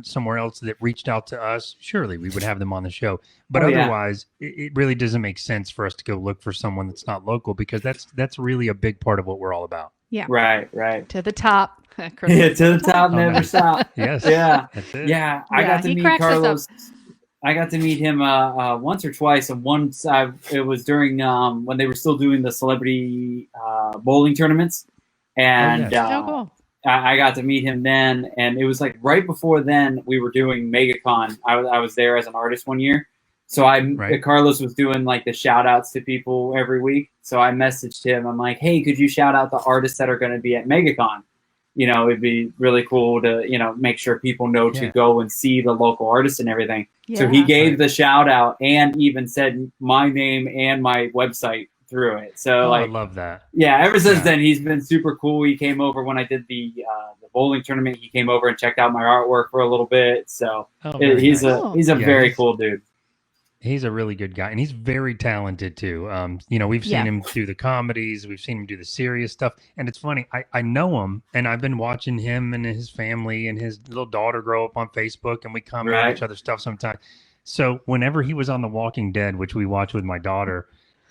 somewhere else that reached out to us, surely we would have them on the show. But otherwise, it really doesn't make sense for us to go look for someone that's not local, because that's really a big part of what we're all about. Yeah. Right. To the top. To the top, never stop. Yes. Yeah. That's it. Yeah. I got to meet Carlos. I got to meet him once or twice, and once it was during when they were still doing the celebrity bowling tournaments. And cool. I got to meet him then, and it was like right before then we were doing MegaCon. I was there as an artist one year, so Carlos was doing like the shout outs to people every week. So I messaged him. I'm like, hey, could you shout out the artists that are going to be at MegaCon? It'd be really cool to make sure people know to go and see the local artists and everything. Yeah. So he gave the shout out and even said my name and my website through it. So I love that. Yeah, ever since then he's been super cool. He came over when I did the bowling tournament. He came over and checked out my artwork for a little bit. So he's a very cool dude. He's a really good guy, and he's very talented too. We've seen him do the comedies, we've seen him do the serious stuff, and it's funny. I know him, and I've been watching him and his family and his little daughter grow up on Facebook, and we comment on each other's stuff sometimes. So whenever he was on The Walking Dead, which we watch with my daughter,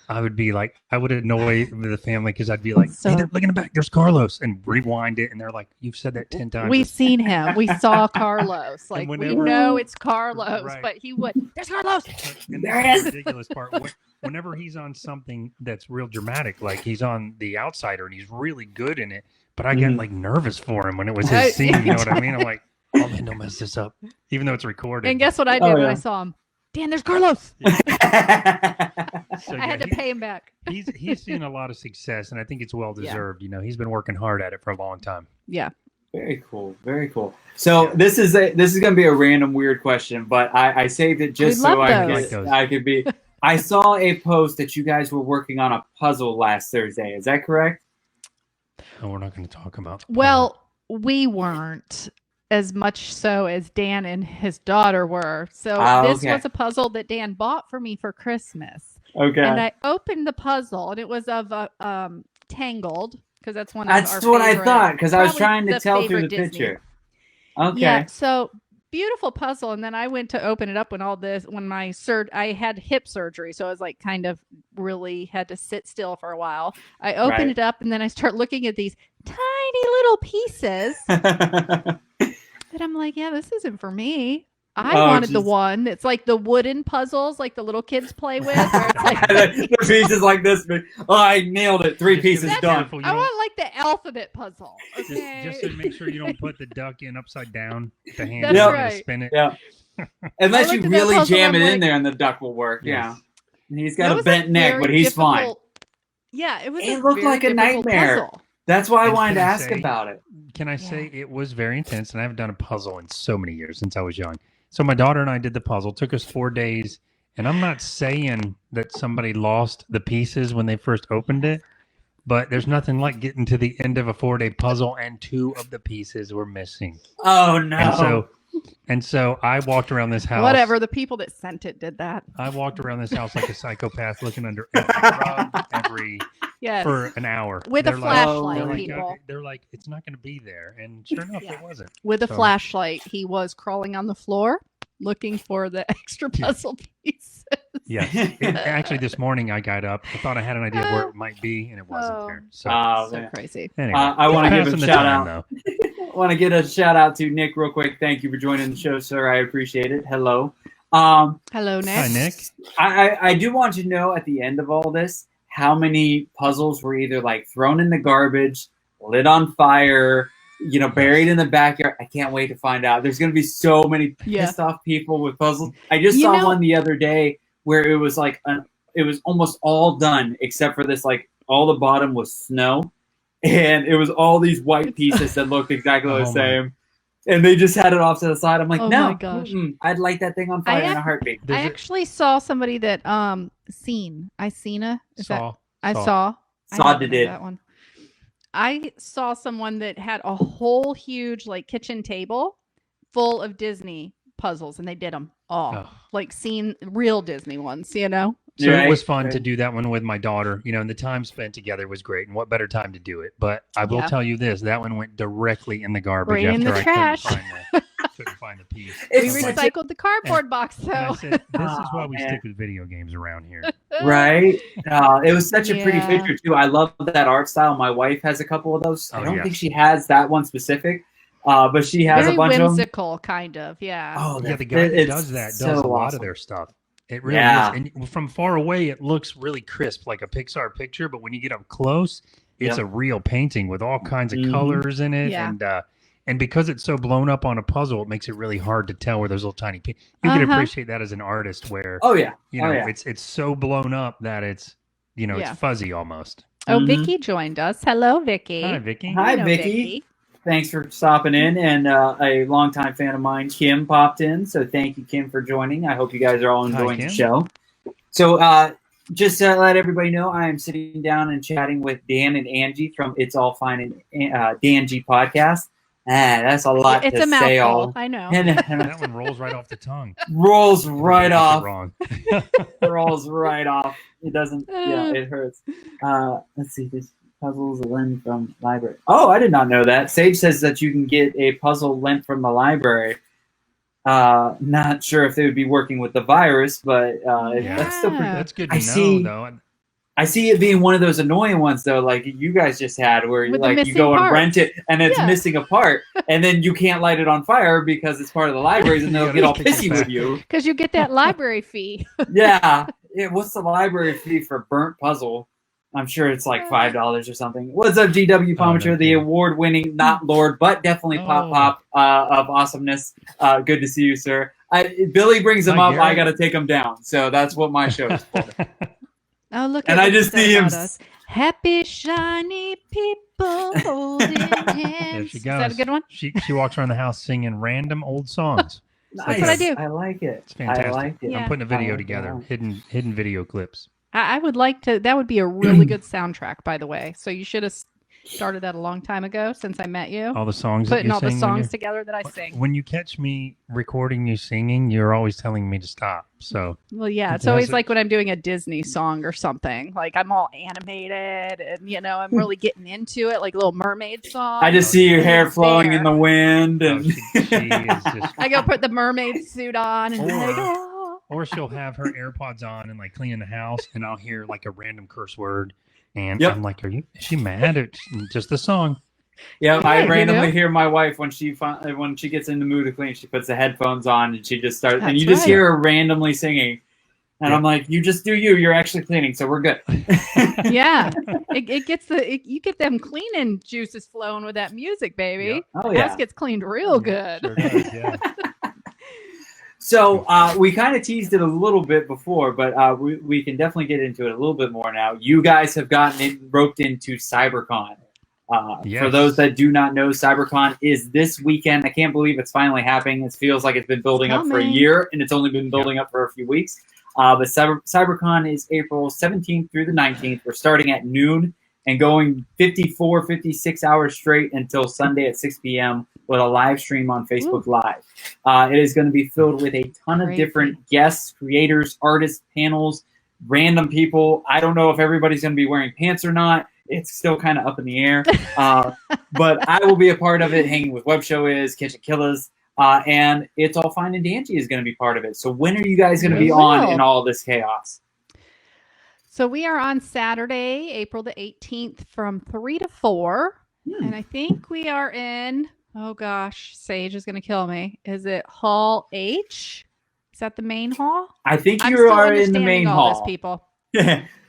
I would be like, I would annoy the family because I'd be like, hey, look in the back, there's Carlos, and rewind it, and they're like, you've said that 10 times. We've seen him. We saw Carlos. Like, we know it's Carlos, but he would. There's Carlos. And there it is. The ridiculous part. Whenever he's on something that's real dramatic, like he's on The Outsider, and he's really good in it, but I get like nervous for him when it was his scene. You know what I mean? I'm like, oh man, don't mess this up, even though it's recorded. And guess what I did when I saw him? Dan, there's Carlos. So, I had to pay him back. He's seen a lot of success, and I think it's well deserved. He's been working hard at it for a long time. Yeah. Very cool. Very cool. So this is going to be a random weird question, but I saved it just so I could be. I saw a post that you guys were working on a puzzle last Thursday. Is that correct? No, we're not going to talk about. Well, we weren't. As much so as Dan and his daughter were. So this was a puzzle that Dan bought for me for Christmas. Okay. And I opened the puzzle, and it was of Tangled, because that's one of our favorite. That's what I thought, because I was trying to tell through the picture. Okay. Yeah, so beautiful puzzle. And then I went to open it up when I had hip surgery, so I was like kind of really had to sit still for a while. I opened it up, and then I start looking at these tiny little pieces. But I'm like, yeah, this isn't for me. I wanted the one that's like the wooden puzzles, like the little kids play with. Where it's like the pieces like this. I nailed it. 3 pieces done. I want like the alphabet puzzle. Okay? Just to make sure you don't put the duck in upside down. The hand to spin it. Yeah. Unless you really jam it in there, and the duck will work. Yes. Yeah. He's got a bent neck, but he's fine. Yeah, it looked like a nightmare. Puzzle. That's why I wanted to ask about it. Can I say it was very intense, and I haven't done a puzzle in so many years, since I was young. So my daughter and I did the puzzle. It took us 4 days, and I'm not saying that somebody lost the pieces when they first opened it, but there's nothing like getting to the end of a 4-day puzzle and 2 of the pieces were missing. Oh, no. And so I walked around this house. Whatever, the people that sent it did that. I walked around this house like a psychopath, looking under every rug, for an hour. With a flashlight, people. They're like, it's not going to be there. And sure enough, it wasn't. With a flashlight, he was crawling on the floor looking for the extra puzzle pieces. Yes. Actually, this morning I got up. I thought I had an idea of where it might be, and it wasn't there. So crazy. Anyway, I want to give a shout out. I want to get a shout out to Nick real quick. Thank you for joining the show, sir. I appreciate it. Hello. Hello, Nick. Hi, Nick. I do want you to know at the end of all this how many puzzles were either like thrown in the garbage, lit on fire, buried in the backyard. I can't wait to find out. There's going to be so many pissed off people with puzzles. I just saw one the other day where it was like it was almost all done except for this, like all the bottom was snow. And it was all these white pieces that looked exactly the same. And they just had it off to the side. I'm like, no, I'd light that thing on fire in a heartbeat. I actually saw somebody that I seen that one. I saw someone that had a whole huge like kitchen table full of Disney puzzles, and they did them all like real Disney ones, So it was fun to do that one with my daughter, and the time spent together was great. And what better time to do it? But I will tell you this, that one went directly in the garbage in the trash. Couldn't find the piece. We recycled the cardboard box, though. I said, this is why we stick with video games around here. Right? It was such a pretty picture, too. I love that art style. My wife has a couple of those. I don't think she has that one specific, but she has Very a bunch of them. whimsical, kind of, yeah. Oh, yeah, the guy that does that does a lot of their stuff. It really is. And from far away, it looks really crisp, like a Pixar picture. But when you get up close, it's a real painting with all kinds of colors in it. Yeah. And because it's so blown up on a puzzle, it makes it really hard to tell where those little tiny pieces. You can appreciate that as an artist where, it's so blown up that it's, it's fuzzy almost. Oh, Vicky joined us. Hello, Vicky. Hi, Vicky. Hi, Vicky. Thanks for stopping in. And a longtime fan of mine, Kim, popped in. So thank you, Kim, for joining. I hope you guys are all enjoying the show. So just to let everybody know, I am sitting down and chatting with Dan and Anjee from It's All Fine and Danjee podcast. That's a lot to say. It's a mouthful. I know. That one rolls right off the tongue. Rolls right off. Wrong. Rolls right off. It doesn't. Yeah, it hurts. Let's see. This puzzles lent from library. Oh, I did not know that. Sage says that you can get a puzzle lent from the library. Not sure if they would be working with the virus, but that's still pretty. That's good to know, though. I see it being one of those annoying ones, though, like you guys just had, where you go and rent it and it's missing a part, and then you can't light it on fire because it's part of the libraries, and they'll get all pissy with you because you get that library fee. Yeah. What's the library fee for burnt puzzle? I'm sure it's like $5 or something. What's up, GW Pomacher, the award-winning, not Lord, but definitely Pop of awesomeness. Good to see you, sir. Billy brings him up. I got to take him down. So that's what my show is for. Oh, look! And I just see him. Happy, shiny people holding hands. There she goes. Is that a good one? She walks around the house singing random old songs. Nice. That's what I do. I like it. It's fantastic. I like it. I'm putting a video together. Hidden video clips. I would like to. That would be a really good soundtrack, by the way. So you should have started that a long time ago, since I met you. All the songs. Putting all the songs together that I sing. When you catch me recording you singing, you're always telling me to stop. So. Well, yeah, it's always like when I'm doing a Disney song or something. Like I'm all animated, and I'm really getting into it, like Little Mermaid song. I just see your hair flowing in the wind, and she is just... I go put the mermaid suit on, and or she'll have her AirPods on and like cleaning the house, and I'll hear like a random curse word. And I'm like, is she mad? It's just the song. Yeah, I randomly hear my wife when she gets in the mood to clean, she puts the headphones on and she just starts, and you just hear her randomly singing. And I'm like, you just do you. You're actually cleaning, so we're good. Yeah, it gets you get them cleaning juices flowing with that music, baby. Yeah. Oh yeah, the house gets cleaned real good. Sure does, yeah. So we kind of teased it a little bit before, but we can definitely get into it a little bit more now. You guys have gotten roped into CyberCon. For those that do not know, CyberCon is this weekend. I can't believe it's finally happening. It feels like it's been building up for a year, and it's only been building up for a few weeks. But CyberCon is April 17th through the 19th. We're starting at noon and going 56 hours straight until Sunday at 6 p.m. with a live stream on Facebook Live. It is going to be filled with a ton of different guests, creators, artists, panels, random people. I don't know if everybody's going to be wearing pants or not. It's still kind of up in the air. But I will be a part of it, hanging with Web Show is, Kitchen Killers, and It's All Fine and Danjee is going to be part of it. So when are you guys going to be on in all this chaos? So we are on Saturday, April the 18th from 3 to 4. And I think we are in, oh gosh, Sage is going to kill me. Is it Hall H? Is that the main hall? I think you are in the main hall. This, people.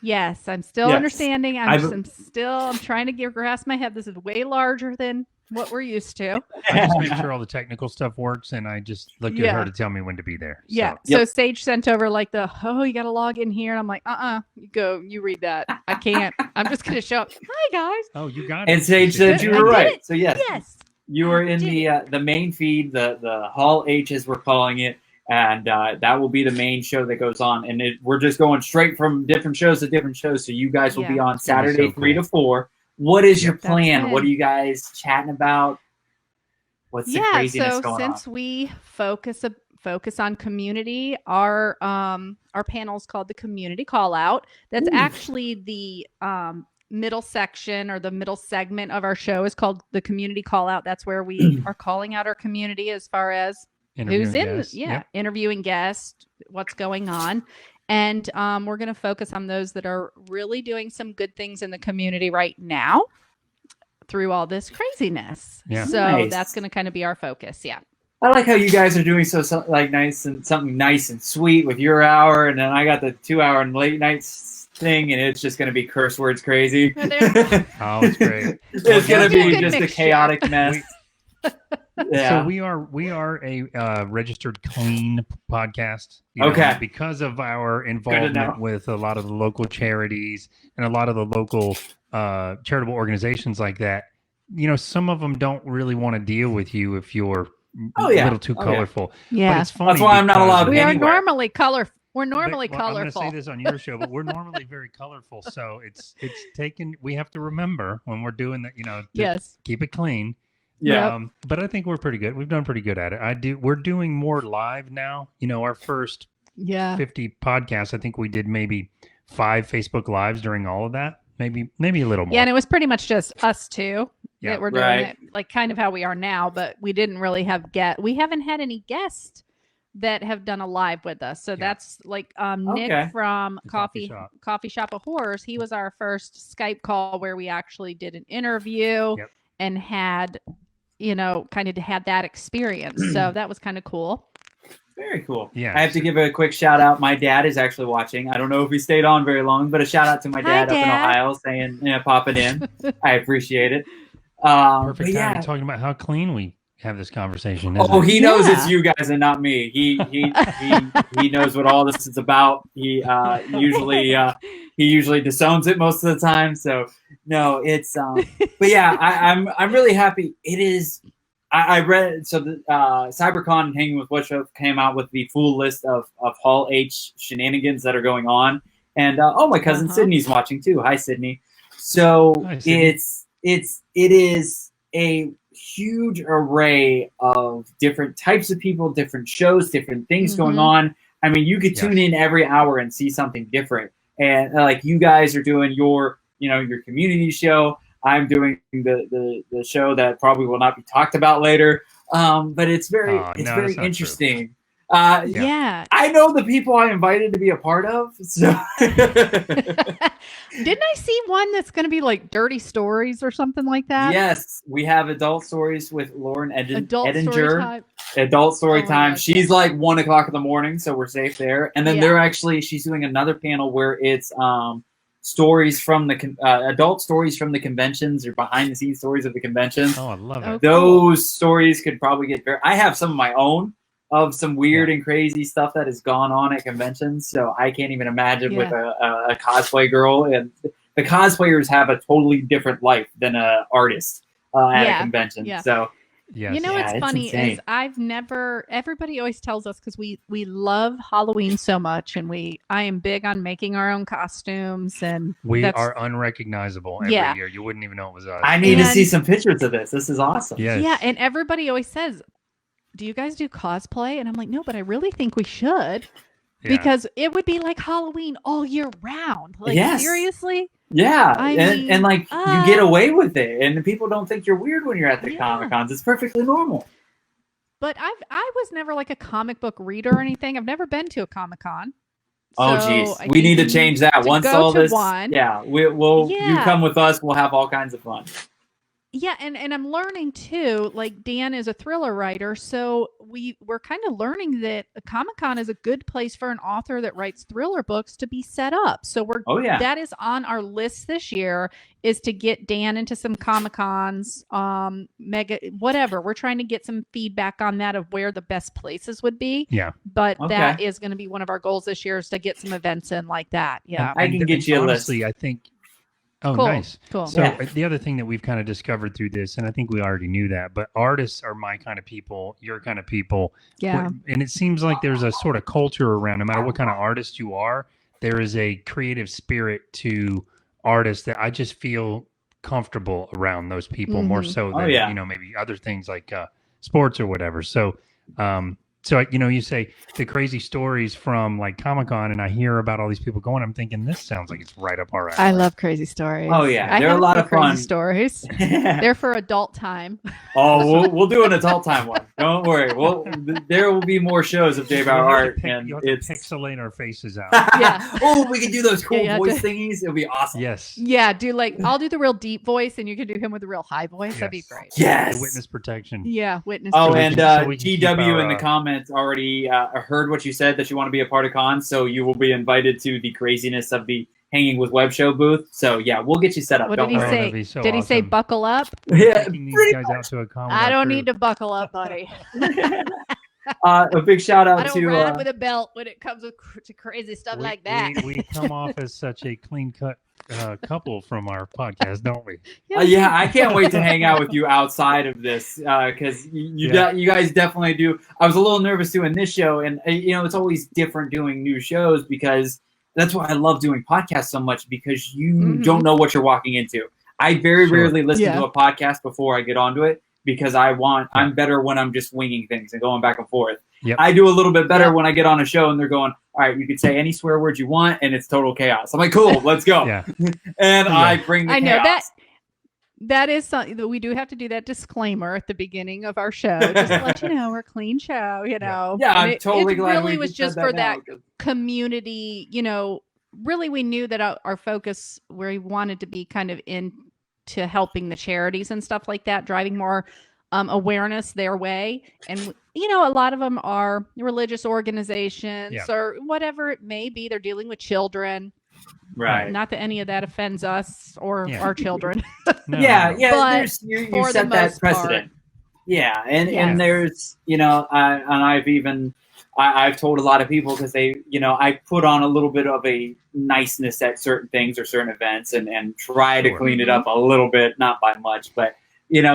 Yes, I'm still understanding. I'm trying to grasp my head. This is way larger than what we're used to. I just make sure all the technical stuff works, and I just look at her to tell me when to be there. So Sage sent over like you got to log in here, and I'm like, you read that. I can't. I'm just gonna show up. Hi guys. Oh, you got it. And Sage said you were right. So yes, you were in the main feed, the Hall H as we're calling it. And that will be the main show that goes on. And we're just going straight from different shows to different shows. So you guys will be on Saturday, 3 to 4. What is your plan? What are you guys chatting about? What's the craziness going on? Since we focus focus on community. Our panel is called the Community Call Out. That's actually the middle section, or the middle segment of our show is called the Community Call Out. That's where we are calling out our community as far as who's in, interviewing guests, what's going on. And we're going to focus on those that are really doing some good things in the community right now through all this craziness. Yeah. So that's going to kind of be our focus. Yeah. I like how you guys are doing something nice and sweet with your hour, and then I got the 2 hour and late nights thing, and it's just going to be curse words crazy. Oh, it's great. It's going to be just a chaotic mess. So we are a registered clean podcast. Because of our involvement with a lot of the local charities and a lot of the local charitable organizations like that. Some of them don't really want to deal with you if you're a little too colorful. Yeah. But it's funny. That's why I'm not allowed. We are normally colorful. We're normally I'm colorful. going to say this on your show, but we're normally very colorful. So it's taken. We have to remember when we're doing that. To keep it clean. Yeah. But I think we're pretty good. We've done pretty good at it. We're doing more live now. Our first 50 podcasts, I think we did maybe 5 Facebook Lives during all of that. Maybe a little more. Yeah, and it was pretty much just us two that were doing it, like kind of how we are now, but we didn't really have we haven't had any guests that have done a live with us. So that's like Nick from Coffee Shop of Horrors. He was our first Skype call where we actually did an interview and had kind of had that experience. So that was kind of cool. Very cool. Yeah. I have to give a quick shout out. My dad is actually watching. I don't know if he stayed on very long, but a shout out to my dad up in Ohio saying, pop it in. I appreciate it. Perfect time talking about how clean we have this conversation. He knows it's you guys and not me. He knows what all this is about. He usually disowns it most of the time. So no, it's but yeah, I'm really happy. It is. I read the CyberCon and Hanging with Wechat came out with the full list of Hall H shenanigans that are going on, and my cousin Sydney's watching too. Hi, Sydney. So hi, Sydney. it is a huge array of different types of people, different shows, different things going on. I mean, you could tune in every hour and see something different. And like you guys are doing your community show. I'm doing the show that probably will not be talked about later. But it's very interesting. I know the people I invited to be a part of. So didn't I see one that's going to be like dirty stories or something like that? Yes, we have adult stories with Lauren Edinger. Adult story time. She's like 1 o'clock in the morning, so we're safe there. And then she's doing another panel where it's stories from the adult stories from the conventions, or behind the scenes stories of the conventions. Oh, I love it. Those stories could probably get I have some of my own of some weird and crazy stuff that has gone on at conventions. So I can't even imagine with a cosplay girl. And the cosplayers have a totally different life than an artist at a convention. Yeah. So yes. What's funny is everybody always tells us, because we love Halloween so much, and I am big on making our own costumes, and we are unrecognizable every year. You wouldn't even know it was us. I need to see some pictures of this. This is awesome. Yes. Yeah, and everybody always says, do you guys do cosplay? And I'm like, no, but I really think we should, because it would be like Halloween all year round. Like, seriously? Yeah, and like you get away with it, and people don't think you're weird when you're at the Comic-Cons. It's perfectly normal. But I was never like a comic book reader or anything. I've never been to a Comic-Con. Oh, geez, we need to change that once all this. We'll you come with us. We'll have all kinds of fun. Yeah, and I'm learning too, like Dan is a thriller writer, so we're kind of learning that a Comic-Con is a good place for an author that writes thriller books to be set up. So that is on our list this year, is to get Dan into some Comic-Cons, whatever. We're trying to get some feedback on that, of where the best places would be. Yeah. But that is going to be one of our goals this year, is to get some events in like that. Yeah. I can get you a list. I think. Oh, cool. Nice. Cool. So the other thing that we've kind of discovered through this, and I think we already knew that, but artists are my kind of people, your kind of people. Yeah. And it seems like there's a sort of culture around, no matter what kind of artist you are, there is a creative spirit to artists that I just feel comfortable around those people more so than, maybe other things like sports or whatever. So So, you say the crazy stories from like Comic-Con, and I hear about all these people going, I'm thinking this sounds like it's right up our alley. I love crazy stories. Oh yeah, They're a lot of crazy fun stories. They're for adult time. Oh, we'll do an adult time one. Don't worry. There will be more shows of JBauerart, and it's pixelate our faces out. Yeah. Oh, we can do those cool voice to... thingies. It'll be awesome. Yes. Yeah. I'll do the real deep voice, and you can do him with the real high voice. Yes. That'd be great. Yes. The witness protection. Yeah, witness. Oh, protection. and TW in the comments already heard what you said, that you want to be a part of con, so you will be invited to the craziness of the Hanging with Web show booth. So yeah, we'll get you set up. What did he say? Did he say buckle up? Yeah, these guys out to a I don't need to buckle up, buddy. A big shout out I don't ride with a belt when it comes to crazy stuff like that. We come off as such a clean cut couple from our podcast, don't we? Yeah, I can't wait to hang out with you outside of this, because you guys definitely do. I was a little nervous doing this show, and it's always different doing new shows, because that's why I love doing podcasts so much, because you don't know what you're walking into. I very rarely listen to a podcast before I get onto it, because I'm better when I'm just winging things and going back and forth. Yep. I do a little bit better when I get on a show and they're going, all right, you can say any swear words you want, and it's total chaos. I'm like, cool, let's go. I bring the chaos. I know that is something that we do have to do, that disclaimer at the beginning of our show, just to let you know we're a clean show, Yeah, I'm totally glad really was just for that community, really we knew that our focus, where we wanted to be kind of into helping the charities and stuff like that, driving more awareness their way. And, a lot of them are religious organizations or whatever it may be. They're dealing with children. Right. Not that any of that offends us or our children. No. But you set that precedent. And there's, and I've told a lot of people, because they, I put on a little bit of a niceness at certain things or certain events, and try to clean it up a little bit, not by much, but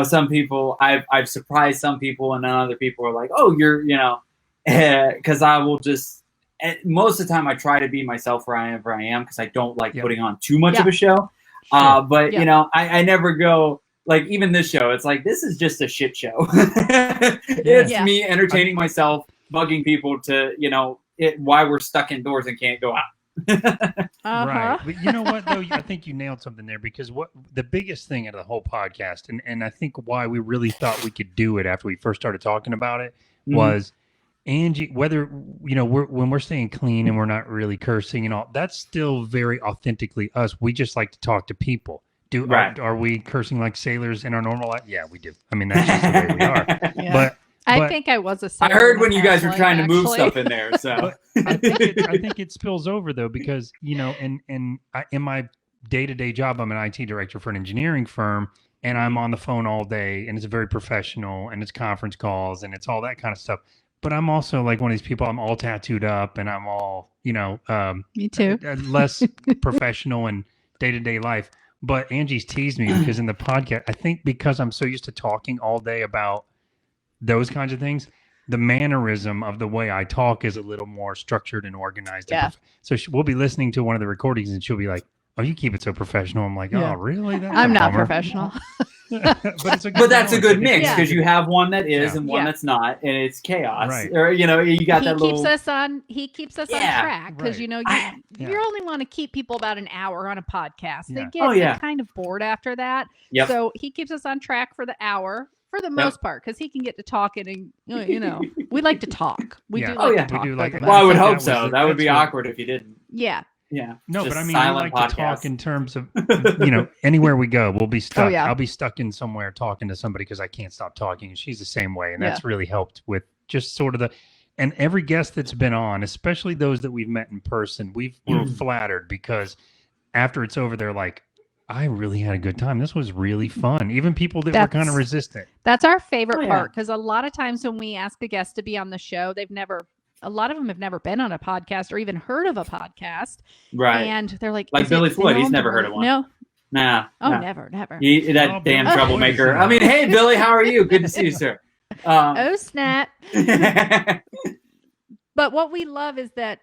some people, I've surprised some people, and then other people are like, oh, you're, because I will just, most of the time I try to be myself wherever I am, because I don't like putting on too much of a show. But I never go, like, even this show, it's like, this is just a shit show. It's me entertaining myself, bugging people to, why we're stuck indoors and can't go out. Right. But you know what, though? I think you nailed something there, because what the biggest thing out of the whole podcast, and I think why we really thought we could do it after we first started talking about it, was Anjee, whether, when we're staying clean and we're not really cursing and all, that's still very authentically us. We just like to talk to people. Are we cursing like sailors in our normal life? Yeah, we do. I mean, that's just the way we are. But I think I was a sailor. I heard when you guys were trying to move stuff in there. So I think it spills over, though, because, in my day-to-day job, I'm an IT director for an engineering firm, and I'm on the phone all day, and it's very professional, and it's conference calls, and it's all that kind of stuff. But I'm also like one of these people, I'm all tattooed up, and I'm all, me too, less professional in day-to-day life. But Angie's teased me, because in the podcast, I think because I'm so used to talking all day about those kinds of things, the mannerism of the way I talk is a little more structured and organized. Yeah. So we'll be listening to one of the recordings, and she'll be like, oh, you keep it so professional. I'm like, oh, really? I'm not professional. But that's a good mix, because you have one that is and one that's not, and it's chaos. Right. Or you got that little. He keeps us on track, because you only want to keep people about an hour on a podcast. They get kind of bored after that. Yep. So he keeps us on track for the hour. For the most part, because he can get to talking, and we like to talk. We do like to talk. Well, I would hope so. That would be awkward if you didn't. Yeah. No, but I mean, we like to talk in terms of, anywhere we go, we'll be stuck. I'll be stuck in somewhere talking to somebody because I can't stop talking. And she's the same way. And that's really helped with just sort of and every guest that's been on, especially those that we've met in person, we're flattered, because after it's over, they're like, I really had a good time. This was really fun. Even people that were kind of resistant. That's our favorite part, because a lot of times when we ask a guest to be on the show, a lot of them have never been on a podcast or even heard of a podcast. Right. And they're like Billy Floyd, he's never heard of one. No. Nah. Never. That damn troublemaker. I mean, hey, Billy, how are you? Good to see you, sir. Oh, snap. But what we love is that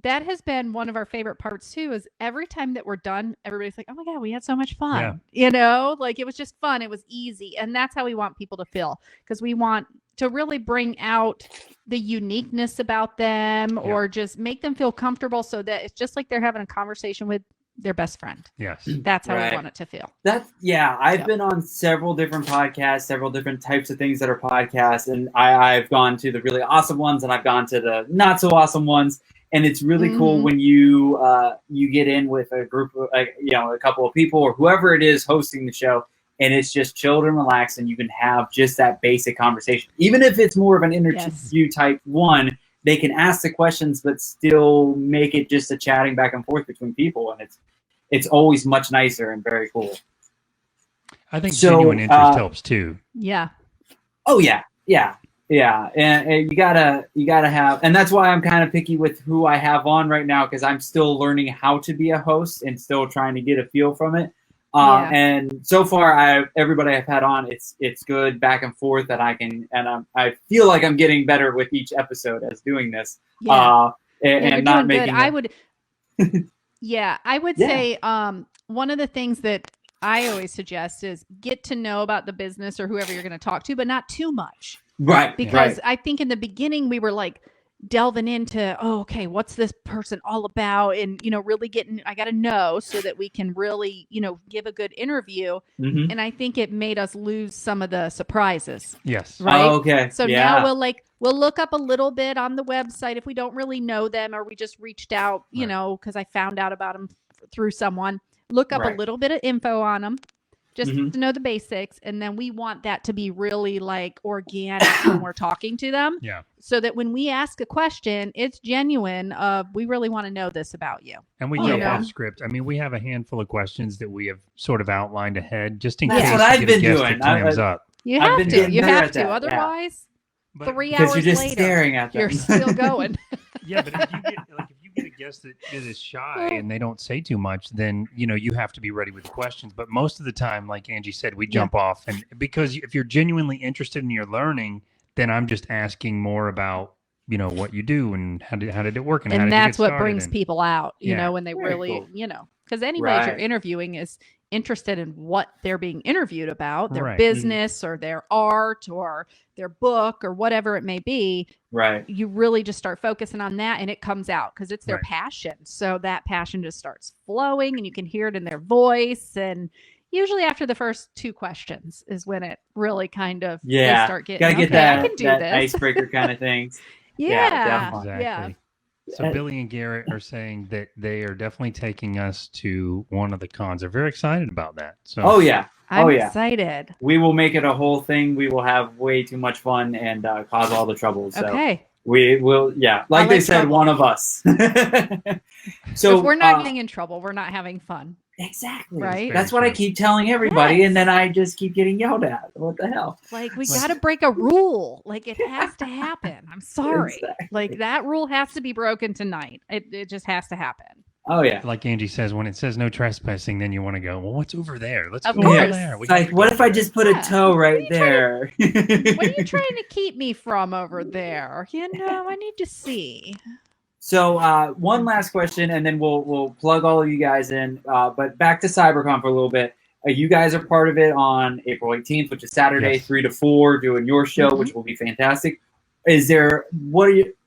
that has been one of our favorite parts too, is every time that we're done, everybody's like, oh my God, we had so much fun. Like, it was just fun. It was easy. And that's how we want people to feel, because we want to really bring out the uniqueness about them or just make them feel comfortable so that it's just like they're having a conversation with their best friend. Yes. That's how we want it to feel. I've been on several different podcasts, several different types of things that are podcasts, and I've gone to the really awesome ones and I've gone to the not so awesome ones. And it's really cool when you get in with a group of, a couple of people or whoever it is hosting the show, and it's just chilled and relaxed, and you can have just that basic conversation. Even if it's more of an interview type one, they can ask the questions but still make it just a chatting back and forth between people, and it's always much nicer and very cool. I think genuine interest helps too. Yeah. Oh yeah. And you gotta have, and that's why I'm kind of picky with who I have on right now, because I'm still learning how to be a host and still trying to get a feel from it. And so far, everybody I've had on, it's good back and forth that I can, and I feel like I'm getting better with each episode as doing this. And not making. I would say one of the things that I always suggest is get to know about the business or whoever you're going to talk to, but not too much. Right. Because I think in the beginning we were like delving into, what's this person all about? And, really I got to know so that we can really, give a good interview. Mm-hmm. And I think it made us lose some of the surprises. Yes. Right. Oh, okay. So now we'll look up a little bit on the website if we don't really know them or we just reached out, because I found out about them through someone. Look up a little bit of info on them. Just to know the basics. And then we want that to be really like organic when we're talking to them. Yeah. So that when we ask a question, it's genuine of, we really want to know this about you. And we jump off script. I mean, we have a handful of questions that we have sort of outlined ahead just in case what I've been doing. Clams up. You have to. Otherwise, 3 hours you're just later, staring at them. You're still going. Yeah, but if you get a guest that is shy and they don't say too much, then you have to be ready with the questions. But most of the time, like Anjee said, we jump off, and because if you're genuinely interested in your learning, then I'm just asking more about what you do and how did it work, and that's what brings people out. When they really cool. Because anybody you're interviewing is interested in what they're being interviewed about, their business or their art or their book or whatever it may be. Right. You really just start focusing on that and it comes out because it's their passion. So that passion just starts flowing and you can hear it in their voice. And usually after the first 2 questions is when it really kind of they start getting, gotta get that, I can do that this. icebreaker kind of things. Definitely. Exactly. Yeah. So Billy and Garrett are saying that they are definitely taking us to one of the cons. They're very excited about that. So I'm excited. We will make it a whole thing. We will have way too much fun and cause all the trouble. So we will, like they said, trouble. One of us. So if we're not getting in trouble, we're not having fun. Exactly. Right. That's what I keep telling everybody, and then I just keep getting yelled at. What the hell? Like we got to break a rule. Like it has to happen. I'm sorry. Exactly. Like that rule has to be broken tonight. It just has to happen. Oh yeah. Like Anjee says, when it says no trespassing, then you want to go, well, what's over there? Let's go over there. Like, what if I just put a toe right there? What are you trying to keep me from over there? I need to see. So one last question, and then we'll plug all of you guys in. But back to CyberCon for a little bit. You guys are part of it on April 18th, which is Saturday, 3 to 4, doing your show, which will be fantastic.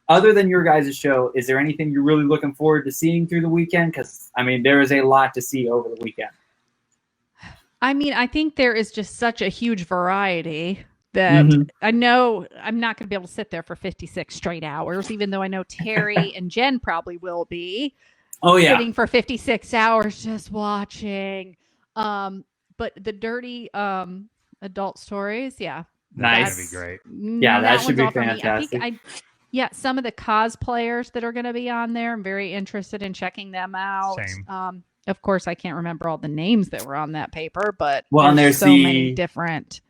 Other than your guys' show, is there anything you're really looking forward to seeing through the weekend? Because, there is a lot to see over the weekend. I think there is just such a huge variety that I know I'm not going to be able to sit there for 56 straight hours, even though I know Terry and Jen probably will be. Sitting for 56 hours just watching. But the dirty adult stories, nice. That'd be great. Yeah, that should be fantastic. I think some of the cosplayers that are going to be on there, I'm very interested in checking them out. Same. Of course, I can't remember all the names that were on that paper, but there's so many different.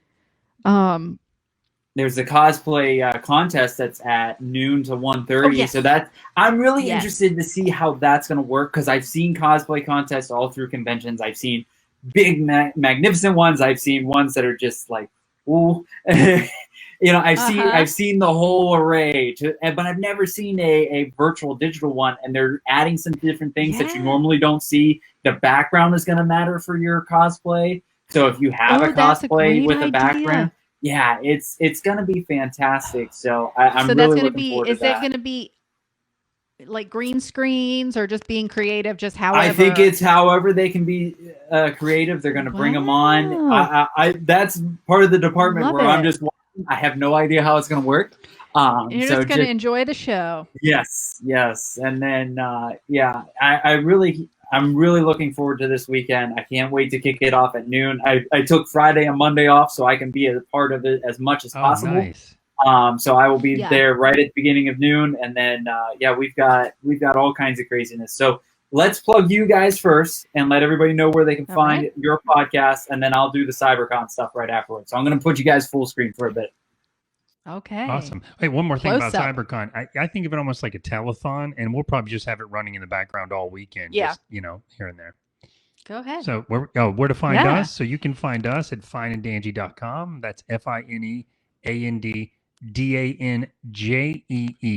There's the cosplay contest that's at noon to 1:30. So I'm really interested to see how that's going to work, because I've seen cosplay contests all through conventions. I've seen big, magnificent ones. I've seen ones that are just like, ooh. I've seen the whole array, but I've never seen a virtual digital one, and they're adding some different things that you normally don't see. The background is going to matter for your cosplay. So if you have a cosplay with a background, yeah, it's gonna be fantastic. So I'm so really that's gonna looking be. forward to Is that. it gonna be like green screens or just being creative? Just however. I think it's however they can be creative. They're going to bring them on. I that's part of the department where I'm just watching. I have no idea how it's going to work. You're just going to enjoy the show. Yes, and then I'm really looking forward to this weekend. I can't wait to kick it off at noon. I took Friday and Monday off so I can be a part of it as much as possible. Nice. So I will be there right at the beginning of noon, and then we've got all kinds of craziness. So let's plug you guys first and let everybody know where they can find your podcast, and then I'll do the CyberCon stuff right afterwards. So I'm going to put you guys full screen for a bit. Okay. Awesome. Hey, one more thing about CyberCon. I think of it almost like a telethon, and we'll probably just have it running in the background all weekend. Yeah. Just, here and there. Go ahead. So where to find us? So you can find us at fineandanjee.com. That's FINEANDDANJEE.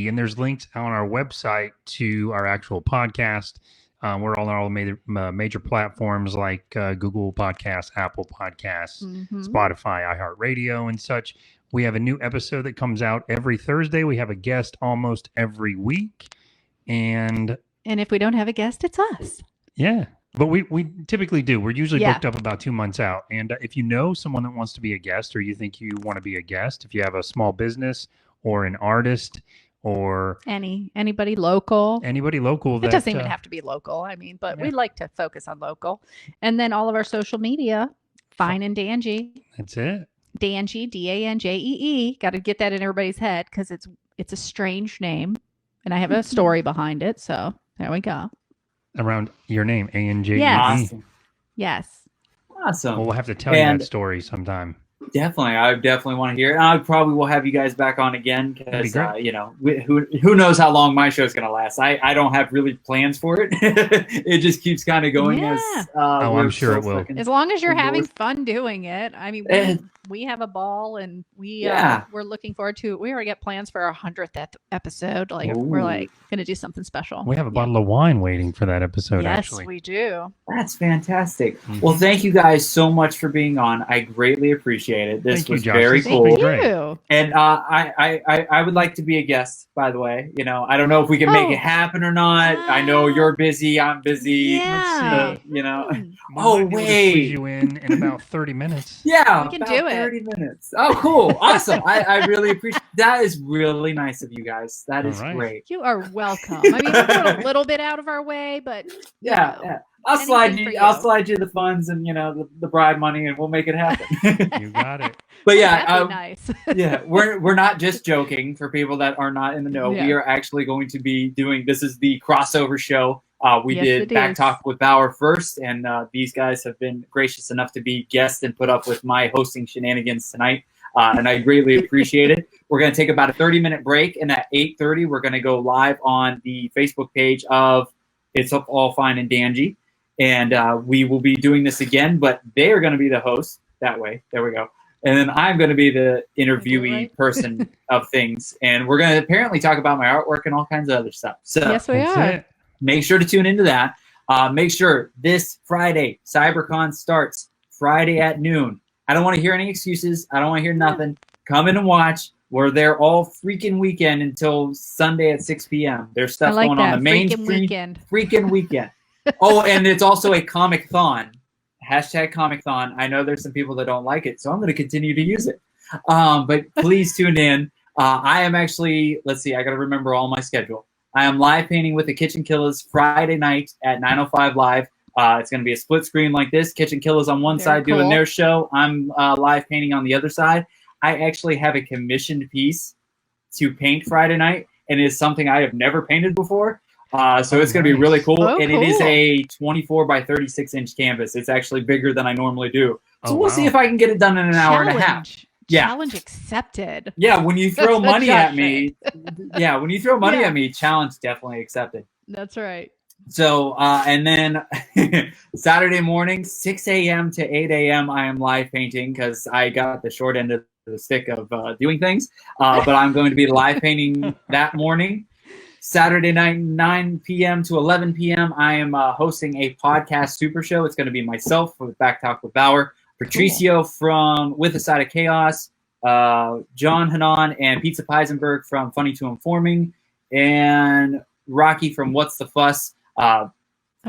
And there's links on our website to our actual podcast. We're all on all the major platforms like Google Podcasts, Apple Podcasts, Spotify, iHeartRadio, and such. We have a new episode that comes out every Thursday. We have a guest almost every week. And if we don't have a guest, it's us. Yeah. But we typically do. We're usually booked up about 2 months out. And if you know someone that wants to be a guest, or you think you want to be a guest, if you have a small business or an artist or anybody local, it doesn't even have to be local. I mean, but we like to focus on local. And then all of our social media, Fine and Danjee. That's it. Danjee, DANJEE. Got to get that in everybody's head because it's a strange name, and I have a story behind it. So there we go. Around your name, ANJEE. Yes. Awesome. Well, we'll have to tell you that story sometime. Definitely. I definitely want to hear it. And I probably will have you guys back on again because, who knows how long my show is going to last. I don't have really plans for it. It just keeps kind of going as I'm sure it will. As long as you're having fun doing it. I mean, we have a ball, and we're looking forward to it. We already got plans for our 100th episode. We're going to do something special. We have a bottle of wine waiting for that episode, actually. Yes, we do. That's fantastic. Well, thank you guys so much for being on. I greatly appreciate it. This was very cool. Thank you. And I would like to be a guest, by the way. I don't know if we can make it happen or not. I know you're busy. I'm busy. Yeah. Wait. You in about 30 minutes. Yeah. We can do it. 30 minutes. Oh, cool. Awesome. I really appreciate that. Is really nice of you guys. That is great. You are welcome. I mean, we're a little bit out of our way, but I'll slide you the funds and the bribe money, and we'll make it happen. You got it. But nice. we're not just joking. For people that are not in the know, we are actually going to be doing. This is the crossover show. We did Back Talk with Bauer first, and these guys have been gracious enough to be guests and put up with my hosting shenanigans tonight. And I greatly appreciate it. We're going to take about a 30-minute break, and at 8:30, we're going to go live on the Facebook page of It's All Fine and Danjee. And we will be doing this again, but they are going to be the hosts that way. There we go. And then I'm going to be the interviewee person of things. And we're going to apparently talk about my artwork and all kinds of other stuff. So yes, we are. Make sure to tune into that. Make sure this Friday, CyberCon starts Friday at noon. I don't want to hear any excuses. I don't want to hear nothing. Come in and watch. We're there all freaking weekend until Sunday at 6 p.m. There's stuff going on the main freaking weekend. Oh, and it's also a comic-thon. #comic-thon. I know there's some people that don't like it, so I'm going to continue to use it. But please tune in. I am actually, let's see, I got to remember all my schedule. I am live painting with the Kitchen Killers Friday night at 9:05 live. It's going to be a split screen like this. Kitchen Killers on one side doing their show. I'm live painting on the other side. I actually have a commissioned piece to paint Friday night, and it is something I have never painted before. So it's going to be really cool. It is a 24 by 36 inch canvas. It's actually bigger than I normally do. So we'll see if I can get it done in an hour and a half. Challenge accepted. Yeah, when you throw money at me, challenge definitely accepted. That's right. So, and then Saturday morning, 6 a.m. to 8 a.m., I am live painting because I got the short end of the stick of doing things. But I'm going to be live painting that morning. Saturday night, 9 p.m. to 11 p.m., I am hosting a podcast super show. It's going to be myself with Back Talk with Bauer, Patricio from With a Side of Chaos, John Hanan and Pizza Peisenberg from Funny to Informing, and Rocky from What's the Fuss. Oh,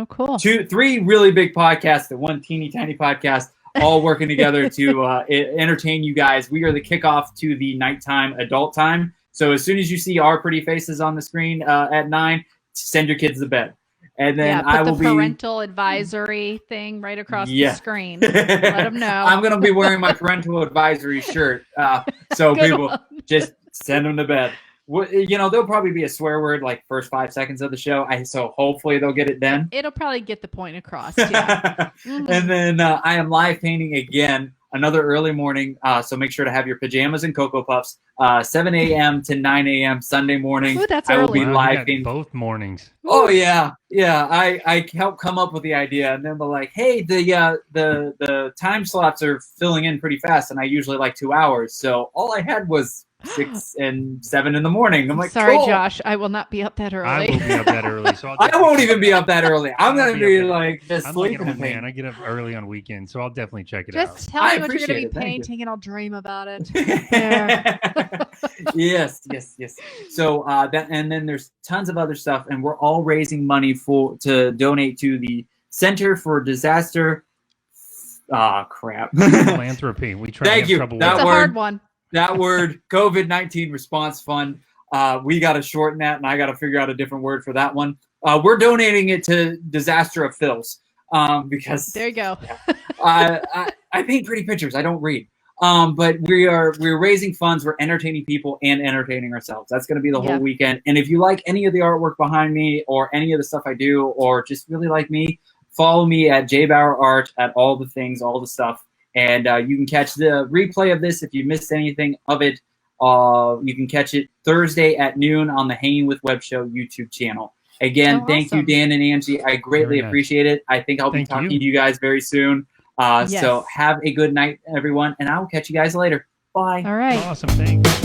cool. 3 really big podcasts and 1 teeny tiny podcast, all working together to entertain you guys. We are the kickoff to the nighttime adult time. So as soon as you see our pretty faces on the screen at 9, send your kids to bed. And then put I will the parental advisory thing right across the screen. Let them know. I'm going to be wearing my parental advisory shirt. So people just send them to bed. You know, there'll probably be a swear word like first 5 seconds of the show. So hopefully they'll get it then. It'll probably get the point across. Yeah. And then I am live painting again, another early morning. So make sure to have your pajamas and Cocoa Puffs. 7 a.m. to 9 a.m. Sunday morning. Ooh, that's I will early. be live painting both mornings. Oh yeah. I helped come up with the idea, and then they're like, "Hey, the time slots are filling in pretty fast, and I usually like 2 hours. So all I had was 6 and 7 in the morning." I'm like, sorry, cool. Josh, I will not be up that early. I will be up that early, so I won't even be up that early. I'm gonna be like just I'm like sleeping. an old man. I get up early on weekends, so I'll definitely check it Just out. tell I me what you're going to appreciate be it. Thank painting, and I'll dream about it. Yes. So and then there's tons of other stuff, and we're all raising money to donate to the Center for Disaster. Crap. Philanthropy. We try. Thank to have you. trouble That That's a with hard one. That word, COVID-19 Response Fund. We got to shorten that, and I got to figure out a different word for that one. We're donating it to Disaster of Phils because There you go. I paint pretty pictures. I don't read. But we're raising funds. We're entertaining people and entertaining ourselves. That's going to be the whole weekend. And if you like any of the artwork behind me or any of the stuff I do, or just really like me, follow me at JBauerart at all the things, all the stuff. And you can catch the replay of this if you missed anything of it. You can catch it Thursday at noon on the Hanging with Web Show YouTube channel. Again, thank you, Dan and Anjee. I greatly appreciate it. I think I'll be talking to you guys very soon. So have a good night, everyone, and I will catch you guys later. Bye. All right. Awesome. Thanks.